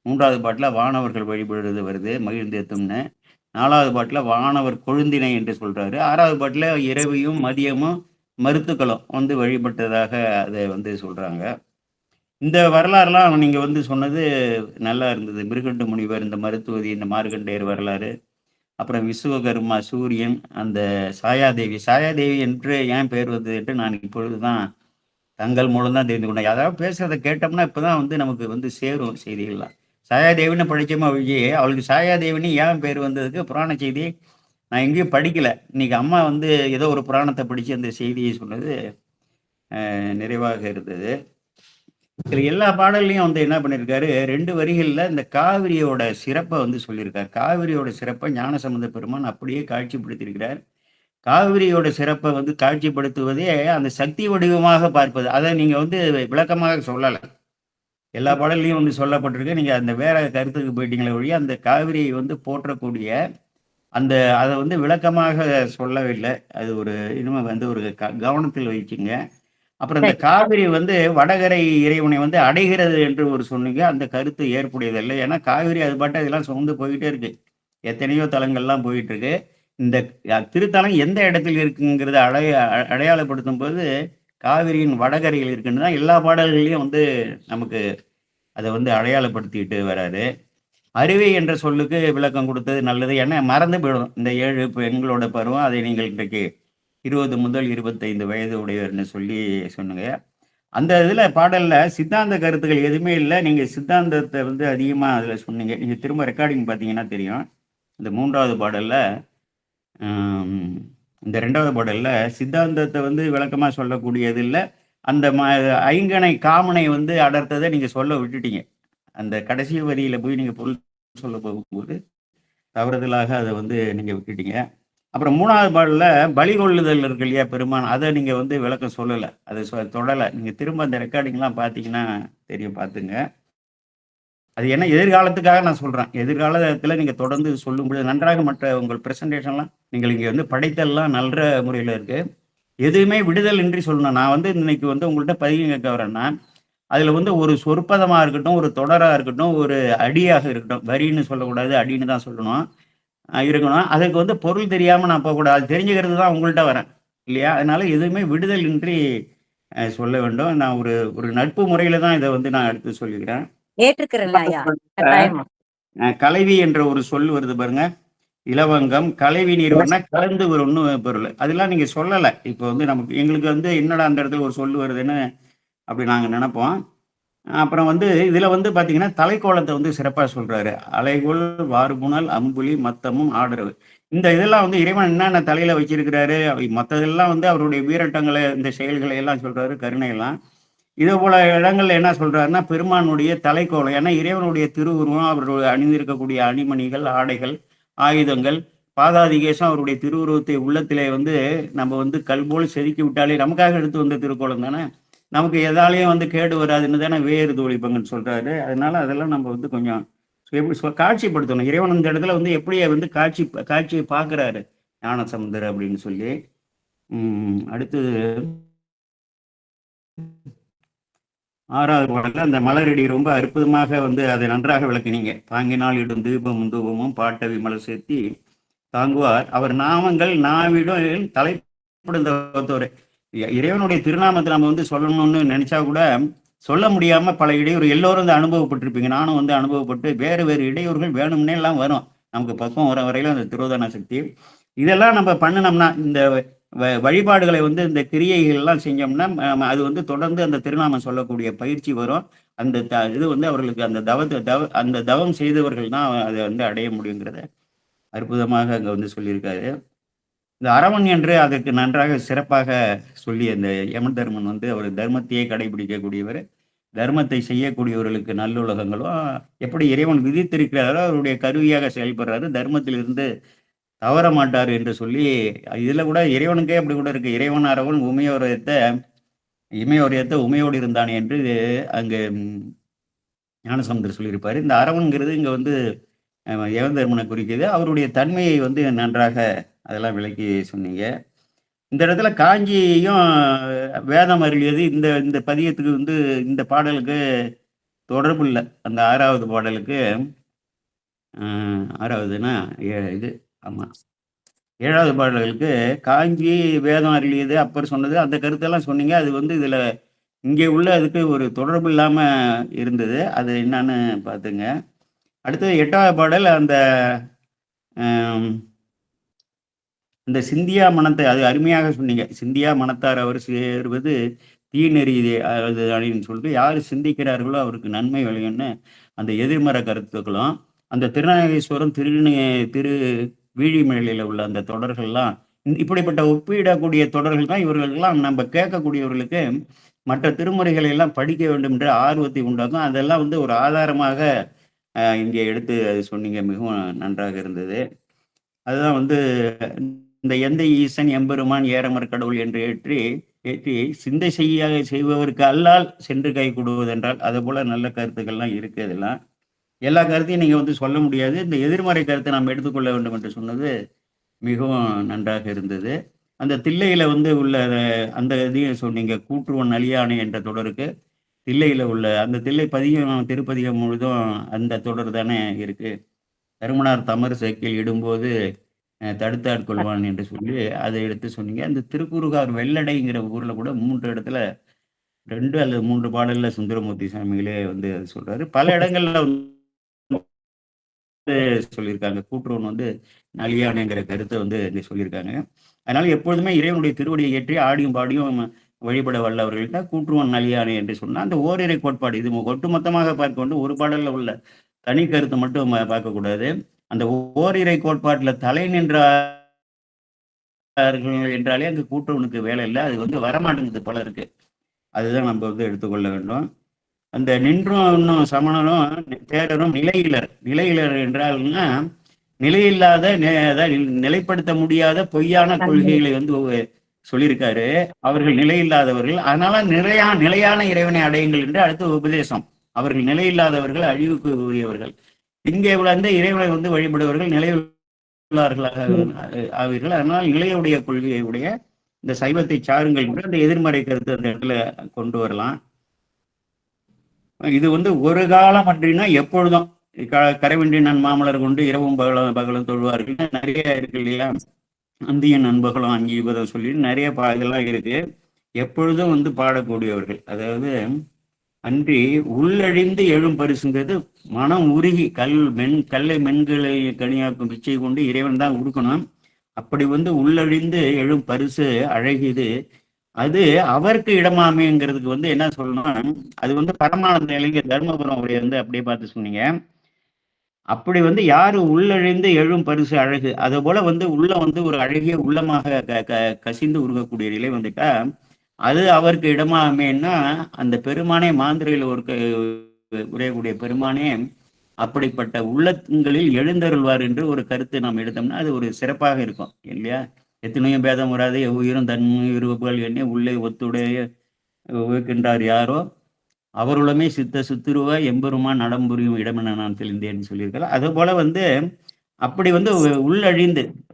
Speaker 2: 3வது பாட்டுல வானவர்கள் வழிபடுறது வருது மகிழ்ந்தேத்தும்னு. 4வது பாட்டுல வானவர் கொழுந்தினை என்று சொல்றாரு. 6வது பாட்டுல இரவியும் மதியமும் மருத்துக்களும் வந்து வழிபட்டதாக அதை வந்து சொல்றாங்க. இந்த வரலாறுலாம் நீங்க வந்து சொன்னது நல்லா இருந்தது. மிருகண்டு முனிவர், இந்த மருத்துவதி, இந்த மார்கண்டேயர் வரலாறு, அப்புறம் விஸ்வகர்மா, சூரியன், அந்த சாயாதேவி. சாயாதேவி என்று ஏன் பெயர் வந்தது என்று நான் இப்பொழுதுதான் தங்கள் மூலம் தான் தெரிந்து கொண்டேன். அதாவது பேசுறதை கேட்டோம்னா இப்பதான் வந்து நமக்கு வந்து சேரும் செய்திகள்லாம். சாயாதேவின்னு படிச்சோமா ஒழிய அவளுக்கு சாயாதேவின்னு ஏன் பேர் வந்ததுக்கு புராண செய்தி நான் எங்கேயும் படிக்கல. இன்னைக்கு அம்மா வந்து ஏதோ ஒரு புராணத்தை படிச்சு அந்த செய்தியை சொன்னது நிறைவாக இருந்தது. இதுல எல்லா பாடல்லையும் வந்து என்ன பண்ணியிருக்காரு, 2 வரிகள்ல இந்த காவிரியோட சிறப்பை வந்து சொல்லியிருக்காரு. காவிரியோட சிறப்பை ஞானசம்பந்த பெருமான் அப்படியே காட்சிப்படுத்தியிருக்கிறார். காவிரியோட சிறப்பை வந்து காட்சிப்படுத்துவதே அந்த சக்தி வடிவமாக பார்ப்பது. அதை நீங்க வந்து விளக்கமாக சொல்லலை. எல்லா பாடல்லையும் வந்து சொல்லப்பட்டிருக்கு. நீங்க அந்த வேற கருத்துக்கு போயிட்டீங்களே ஒழிய அந்த காவிரியை வந்து போற்றக்கூடிய அந்த அதை வந்து விளக்கமாக சொல்லவில்லை. அது ஒரு இனிமே வந்து ஒரு கவனத்தில் வைக்குங்க. அப்புறம் இந்த காவிரி வந்து வடகரை இறைவனை வந்து அடைகிறது என்று ஒரு சொன்னீங்க. அந்த கருத்து ஏற்புடையதில்லை. ஏன்னா காவிரி அது பாட்டு அதெல்லாம் சுமந்து போயிட்டே இருக்கு. எத்தனையோ தலங்கள்லாம் போயிட்டு இருக்கு. இந்த திருத்தலம் எந்த இடத்தில் இருக்குங்கிறத அடையாளப்படுத்தும் போது காவிரியின் வடகரையில் இருக்குன்னு தான் எல்லா பாடல்களையும் வந்து நமக்கு அதை வந்து அடையாளப்படுத்திட்டு வராரு. அருவி என்ற சொல்லுக்கு விளக்கம் கொடுத்தது நல்லது. ஏன்னா மறந்து போயிடும் இந்த 7 பெண்களோட பருவம். அதை நீங்கள் இன்றைக்கு 20 முதல் 25 வயது உடையவர்னு சொல்லி சொன்னீங்க. அந்த இதுல பாடல்ல சித்தாந்த கருத்துக்கள் எதுவுமே இல்லை. நீங்க சித்தாந்தத்தை வந்து அதிகமா அதுல சொன்னீங்க. நீங்க திரும்ப ரெக்கார்டிங் பார்த்தீங்கன்னா தெரியும். இந்த 3வது பாடல்ல இந்த 2வது பாடல்ல சித்தாந்தத்தை வந்து விளக்கமா சொல்லக்கூடியது இல்லை. அந்த ஐங்கனை காமனை வந்து அடர்த்ததை நீங்க சொல்ல விட்டுட்டீங்க. அந்த கடைசி வரியில போய் நீங்க பொருள் சொல்ல போகும்போது தவறுதலாக அதை வந்து நீங்க விட்டுட்டீங்க. அப்புறம் 3வது பாடல்ல பலி கொள்ளுதல் இருக்கு இல்லையா பெருமான், அதை நீங்க வந்து விளக்கம் சொல்லலை. அதை தொடலை. நீங்க திரும்ப அந்த ரெக்கார்டிங்லாம் பார்த்தீங்கன்னா தெரியும், பார்த்துங்க. அது என்ன எதிர்காலத்துக்காக நான் சொல்றேன். எதிர்காலத்தில் நீங்க தொடர்ந்து சொல்லும்போது நன்றாக மற்ற உங்கள் பிரசன்டேஷன்லாம் நீங்கள் இங்கே வந்து படைத்தல்லாம் நல்ல முறையில் இருக்கு. எதுவுமே விடுதல் இன்றி சொல்லணும். நான் வந்து இன்னைக்கு வந்து உங்கள்கிட்ட பதிவு கேட்க வரேன்னா அதுல வந்து ஒரு சொற்பதமா இருக்கட்டும், ஒரு தொடரா இருக்கட்டும், ஒரு அடியாக இருக்கட்டும், வரின்னு சொல்லக்கூடாது, அடின்னு தான் சொல்லணும் இருக்கணும். அதுக்கு வந்து பொருள் தெரியாம நான் போகக்கூடாது. அது தெரிஞ்சுக்கிறது தான் உங்கள்கிட்ட வரேன் இல்லையா? அதனால எதுவுமே விடுதல் இன்றி சொல்ல வேண்டும். நான் ஒரு நட்பு முறையில தான் இதை வந்து நான் எடுத்து சொல்லிக்கிறேன். கலைவி என்ற ஒரு சொல் வருது பாருங்க, இலவங்கம், கலைவி நீர்வர்னா கலந்து ஒரு ஒண்ணு பொருள். அதெல்லாம் நீங்க சொல்லலை. இப்போ வந்து நமக்கு எங்களுக்கு வந்து என்னடா அந்த இடத்துல ஒரு சொல் வருதுன்னு அப்படி நாங்கள் நினைப்போம். அப்புறம் வந்து இதுல வந்து பாத்தீங்கன்னா தலைக்கோலத்தை வந்து சிறப்பா சொல்றாரு. அலைகோல், வார்புணல், அம்புலி, மத்தமும், ஆதரவு. இந்த இதெல்லாம் வந்து இறைவன் என்னென்ன தலையில வச்சிருக்கிறாரு, மற்றதெல்லாம் வந்து அவருடைய வீரட்டங்களை, இந்த செயல்களை எல்லாம் சொல்றாரு, கருணையெல்லாம். இதே போல இடங்கள்ல என்ன சொல்றாருன்னா பெருமானுடைய தலைக்கோலம். ஏன்னா இறைவனுடைய திருவுருவம், அவருடைய அணிந்திருக்கக்கூடிய அணிமணிகள், ஆடைகள், ஆயுதங்கள், பாதாதிகேசம் அவருடைய திருவுருவத்தை உள்ளத்திலே வந்து நம்ம வந்து கல்போல் செதுக்கி விட்டாலே நமக்காக எடுத்து வந்த திருக்கோலம் தானே. நமக்கு எதாலையும் வந்து கேடு வராதுன்னு தானே வேறு தோழிப்பங்கன்னு சொல்றாரு. அதனால அதெல்லாம் நம்ம வந்து கொஞ்சம் எப்படி காட்சிப்படுத்தணும். இறைவன் இந்த இடத்துல வந்து எப்படியே வந்து காட்சியை பார்க்குறாரு ஞானசமுந்தர் அப்படின்னு சொல்லி. அடுத்தது 6வது பாடல்ல அந்த மலரடி ரொம்ப அற்புதமாக வந்து அதை நன்றாக விளக்குனீங்க. தாங்கினால் இடும் தீபமும் தூபமும் பாட்ட விமல சேர்த்தி தாங்குவார் அவர் நாமங்கள் நாவிடும் தலைப்படுந்தவர். இறைவனுடைய திருநாமத்தை நம்ம வந்து சொல்லணும்னு நினைச்சா கூட சொல்ல முடியாம பல இடையூறு எல்லோரும் வந்து அனுபவப்பட்டிருப்பீங்க. நானும் வந்து அனுபவப்பட்டு வேறு வேறு இடையூறுகள் வேணும்னே எல்லாம் வரும். நமக்கு பக்குவம் வர வரையிலும் அந்த திரோதான சக்தி. இதெல்லாம் நம்ம பண்ணுனோம்னா, இந்த வழிபாடுகளை வந்து இந்த கிரியைகள் எல்லாம் செஞ்சோம்னா, அது வந்து தொடர்ந்து அந்த திருநாமம் சொல்லக்கூடிய பயிற்சி வரும். அந்த இது வந்து அவர்களுக்கு அந்த அந்த தவம் செய்தவர்கள் தான் அத வந்து அடைய முடியுங்கிறத அற்புதமாக அங்க வந்து சொல்லியிருக்காரு. இந்த அரவன் என்று அதற்கு நன்றாக சிறப்பாக சொல்லி அந்த யமதர்மன் வந்து அவர் தர்மத்தையே கடைபிடிக்கக்கூடியவர். தர்மத்தை செய்யக்கூடியவர்களுக்கு நல்லுலகங்களும், எப்படி இறைவன் விதித்திருக்கிறாரோ அவருடைய கருவியாக செயல்படுறாரு. தர்மத்திலிருந்து தவற மாட்டார் என்று சொல்லி, இதுல கூட இறைவனுக்கே அப்படி கூட இருக்கு. இறைவன் அரவன் இமையோர் ஏத்த உமையோடு இருந்தானே என்று அங்கு ஞானசம்பந்தர் சொல்லியிருப்பாரு. இந்த அரவன்கிறது இங்க வந்து யமதர்மனை குறிக்குது. அவருடைய தன்மையை வந்து நன்றாக அதெல்லாம் விளக்கி சொன்னீங்க. இந்த இடத்துல காஞ்சியும் வேதம் அருளியது இந்த இந்த பதியத்துக்கு வந்து இந்த பாடலுக்கு தொடர்பு இல்ல. அந்த 6வது பாடலுக்கு 6வதுன்னா இது ஆமா. 7வது பாடல்களுக்கு காஞ்சி வேதம் அருளியது அப்பர் சொன்னது அந்த கருத்தெல்லாம் சொன்னீங்க. அது வந்து இதுல இங்கே உள்ள அதுக்கு ஒரு தொடர்பு இல்லாம இருந்தது. அது என்னன்னு பார்த்துங்க. அடுத்தது 8வது பாடல் அந்த இந்த சிந்தியா மனத்தை அது அருமையாக சொன்னீங்க. சிந்தியா மனத்தார் அவர் சேருவது தீநெறி அது அப்படின்னு சொல்லிட்டு யார் சிந்திக்கிறார்களோ அவருக்கு நன்மை விளையும்னு அந்த எதிர்மறை கருத்துக்களும் அந்த திருநாகேஸ்வரம் திரு வீழிமலையில உள்ள அந்த தொடர்கள்லாம் இப்படிப்பட்ட ஒப்பிடக்கூடிய தொடர்கள் தான் இவர்களெல்லாம் நம்ம கேட்கக்கூடியவர்களுக்கு மற்ற திருமுறைகளை எல்லாம் படிக்க வேண்டும் என்ற ஆர்வத்தை உண்டாக்கும். அதெல்லாம் வந்து ஒரு ஆதாரமாக இங்கே எடுத்து சொன்னீங்க. மிகவும் நன்றாக இருந்தது. அதுதான் வந்து இந்த எந்த ஈசன் எம்பெருமான் ஏறமர் கடவுள் என்று ஏற்றி சிந்தை செய்பவருக்கு அல்லால் சென்று கை கொடுவதென்றால் அது போல நல்ல கருத்துக்கள்லாம் இருக்கு. அதெல்லாம் எல்லா கருத்தையும் நீங்க வந்து சொல்ல முடியாது. இந்த எதிர்மறை கருத்தை நாம் எடுத்துக்கொள்ள வேண்டும் என்று சொன்னது மிகவும் நன்றாக இருந்தது. அந்த தில்லையில வந்து உள்ள அந்த இதையும் சொன்னீங்க. கூற்றுவன் அழியானை என்ற தொடருக்கு தில்லையில உள்ள அந்த தில்லை பதிகம் திருப்பதிகம் முழுதும் அந்த தொடர் தானே இருக்கு. தருமனார் தமர் சேக்கில் இடும்போது தடுத்தாட் கொள்வான் என்று சொல்லி அதை எடுத்து சொன்னீங்க. அந்த திருக்குறுகார் வெள்ளடைங்கிற ஊர்ல கூட 3 இடத்துல 2 அல்லது 3 பாடல்ல சுந்தரமூர்த்தி சாமிகளே வந்து அது சொல்றாரு. பல இடங்கள்ல சொல்லியிருக்காங்க. கூற்றுவன் வந்து நலியானைங்கிற கருத்தை வந்து இங்க சொல்லியிருக்காங்க. அதனால எப்பொழுதுமே இறைவனுடைய திருவடியை ஏற்றி ஆடியும் பாடியும் வழிபட வல்லவர்கள்ட்ட கூற்றுவன் நலியானை என்று சொன்னா அந்த ஓரிரை கோட்பாடு இது ஒட்டுமொத்தமாக பார்க்க வேண்டும். ஒரு பாடல்ல உள்ள தனி கருத்தை மட்டும் பார்க்கக்கூடாது. அந்த ஓரிரை கோட்பாட்டுல தலை நின்றார்கள் என்றாலே அங்கு கூற்றுவனுக்கு வேலை இல்லை. அது வந்து வரமாட்டேங்குது பலருக்கு. அதுதான் நம்ம வந்து எடுத்துக்கொள்ள வேண்டும். அந்த நின்றும் இன்னும் சமணனும் தேரரும் நிலையிலர் என்றால்னா நிலையில்லாத நிலைப்படுத்த முடியாத பொய்யான கொள்கைகளை வந்து சொல்லியிருக்காரு. அவர்கள் நிலையில்லாதவர்கள். அதனால நிலையான இறைவனை அடையுங்கள் என்று அடுத்த உபதேசம். அவர்கள் நிலையில்லாதவர்கள், அழிவுக்கு உரியவர்கள். இங்கே வந்து இறைவனை வந்து வழிபடுவர்கள் நிலையுள்ளார்களாக ஆவீர்கள். அதனால் நிலையுடைய கொள்கையுடைய இந்த சைவத்தை சாருங்கள் என்று அந்த எதிர்மறை கருத்து அந்த இடத்துல கொண்டு வரலாம். இது வந்து ஒரு காலம் அப்படின்னா எப்பொழுதும் கரைவென்றி நன் மாமலர் கொண்டு இரவும் பகலும் தொழுவார்கள் நிறைய இருக்கு இல்லையா. அந்தியன் நண்பர்களும் அங்கீபதம் சொல்லி நிறைய இதெல்லாம் இருக்கு. எப்பொழுதும் வந்து பாடக்கூடியவர்கள். அதாவது அன்றி உள்ளழிந்து எழும் பரிசுங்கிறது மனம் உருகி கல்லை மென்களை கனியாக்கும் பிச்சை கொண்டு இறைவன் தான் உடுக்கணும். அப்படி வந்து உள்ளழிந்து எழும் பரிசு அழகிது அது அவருக்கு இடமாமைங்கிறதுக்கு வந்து என்ன சொல்லணும், அது வந்து பரமானந்த நிலைங்க தர்மபுரம் அவரை வந்து அப்படியே பார்த்து சொன்னீங்க. அப்படி வந்து யாரு உள்ளழிந்து எழும் பரிசு அழகு அது போல வந்து உள்ள வந்து ஒரு அழகிய உள்ளமாக கசிந்து உருகக்கூடிய நிலை வந்துட்டா அது அவருக்கு இடமாமேன்னா அந்த பெருமானே மாந்திரையில் ஒரு உரையக்கூடிய பெருமானே அப்படிப்பட்ட உள்ளங்களில் எழுந்தருள்வார் என்று ஒரு கருத்து நாம் எடுத்தோம்னா அது ஒரு சிறப்பாக இருக்கும் இல்லையா. எத்தனையும் பேதம் வராது உயிரும் தன்மையுறுப்புகள் எண்ணி உள்ளே ஒத்துடைய உழைக்கின்றார் யாரோ அவருளமே சித்துருவா எம்பெருமான் நடம்புரியும் இடமென நான் தெளிந்தேன்னு சொல்லியிருக்கலாம். அது போல வந்து அப்படி வந்து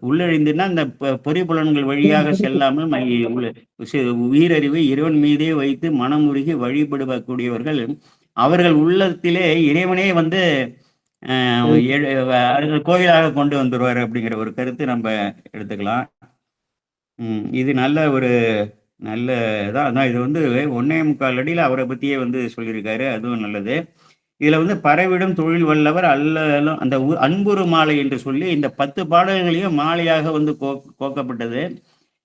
Speaker 2: உள்ளழிந்துன்னா இந்த பொறிப்புலன்கள் வழியாக செல்லாமல் உயிரறிவு இறைவன் மீதே வைத்து மனம் உருகி வழிபடக்கூடியவர்கள் அவர்கள் உள்ளத்திலே இறைவனே வந்து கோயிலாக கொண்டு வந்துருவார் அப்படிங்கிற ஒரு கருத்து நம்ம எடுத்துக்கலாம். இது நல்ல ஒரு நல்ல இதான். அதான் இது வந்து 1.25 அடியில அவரை பத்தியே வந்து சொல்லியிருக்காரு. அதுவும் நல்லது. இதுல வந்து பரவிடும் தொழில் வல்லவர் அல்லலும் அந்த அன்புறு மாலை என்று சொல்லி இந்த 10 பாடல்களையும் மாலையாக வந்து கோக்கப்பட்டது.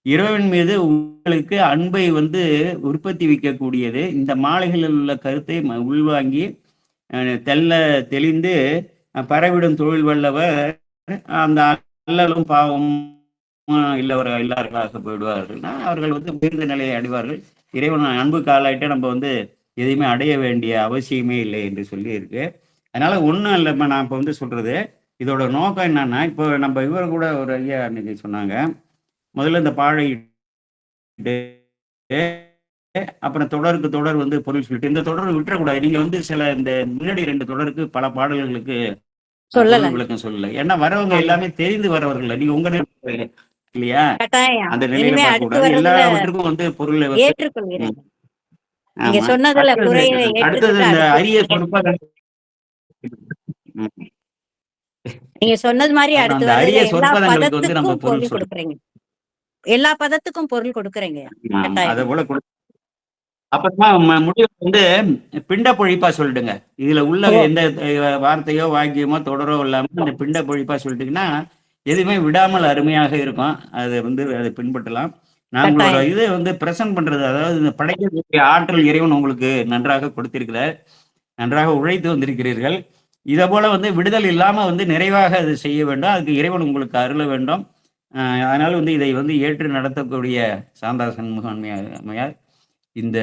Speaker 2: இறைவன் மீது உங்களுக்கு அன்பை வந்து உற்பத்தி வைக்கக்கூடியது. இந்த மாலைகளில் உள்ள கருத்தை உள்வாங்கி தெல்ல தெளிந்து பரவிடும் தொழில் வல்லவர் அந்த அல்லலும் பாவம் இல்லவர்கள் இல்லார்களாக போயிடுவார்கள்னா அவர்கள் வந்து உயர்ந்த நிலையை அடைவார்கள். இறைவன் அன்பு காலாயிட்ட நம்ம வந்து எதையுமே அடைய வேண்டிய அவசியமே இல்லை என்று சொல்லி இருக்கு. அதனால ஒன்றும் இல்லைம்மா, நான் இப்போ வந்து சொல்றது இதோட நோக்கம் என்னன்னா, இப்போ நம்ம இவர் கூட ஒரு ஐயா அன்னைக்கு சொன்னாங்க, முதல்ல இந்த பாழை அப்புறம் தொடருக்கு தொடர் வந்து பொருள் சொல்லிட்டு இந்த தொடர் விட்டுறக்கூடாது. நீங்க வந்து சில இந்த முன்னாடி 2 தொடருக்கு பல பாடல்களுக்கு பொருள் விளக்கம் சொல்லல. ஏன்னா வரவங்க எல்லாமே தெரிந்து வரவர்கள். நீங்க உங்க இல்லையா அந்த நிலையில பார்க்க கூடாது. எல்லாவற்றுக்கும் வந்து பொருள்
Speaker 1: ஏற்றுக்கொள்கிறேன். நீங்க சொன்னதுல
Speaker 2: அடுத்தது இந்த அரிய சொற்பதம்.
Speaker 1: நீங்க சொன்னது மாதிரி அடுத்து
Speaker 2: அரிய சொற்பதங்களுக்கு வந்து நம்ம பொருள்
Speaker 1: கொடுக்குறீங்க. எல்லா பதத்துக்கும் பொருள் கொடுக்குறீங்க.
Speaker 2: அத போல அப்புறமா முடிவு வந்து பிண்ட பொழிப்பா சொல்லிடுங்க. இதுல உள்ள எந்த வார்த்தையோ வாக்கியமோ தொடரோ இல்லாம இந்த பிண்ட பொழிப்பா சொல்லிட்டீங்கன்னா எதுவுமே விடாமல் அருமையாக இருக்கும். அது வந்து அதை பின்பற்றலாம். நம்மளோட இது வந்து பிரசன்ட் பண்றது, அதாவது இந்த படைக்கக்கூடிய ஆற்றல் இறைவன் உங்களுக்கு நன்றாக கொடுத்திருக்கிறார். நன்றாக உழைத்து வந்திருக்கிறீர்கள். இதை போல வந்து விடுதல் இல்லாம வந்து நிறைவாக அது செய்ய வேண்டும். அதுக்கு இறைவன் உங்களுக்கு அருள வேண்டும். அதனால வந்து இதை வந்து ஏற்று நடத்தக்கூடிய சாந்தா சண்முகன்மையார் இந்த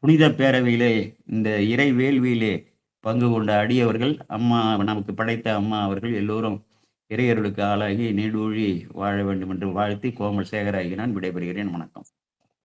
Speaker 2: புனித பேரவையிலே இந்த இறை வேள்வியிலே பங்கு கொண்ட அடியவர்கள், அம்மா நமக்கு படைத்த அம்மா அவர்கள் எல்லோரும் இறையர்களுக்கு ஆளாகி நீடூழி வாழ வேண்டும் என்று வாழ்த்தி கோமல் சேகராகி நான் விடைபெறுகிறேன். வணக்கம்.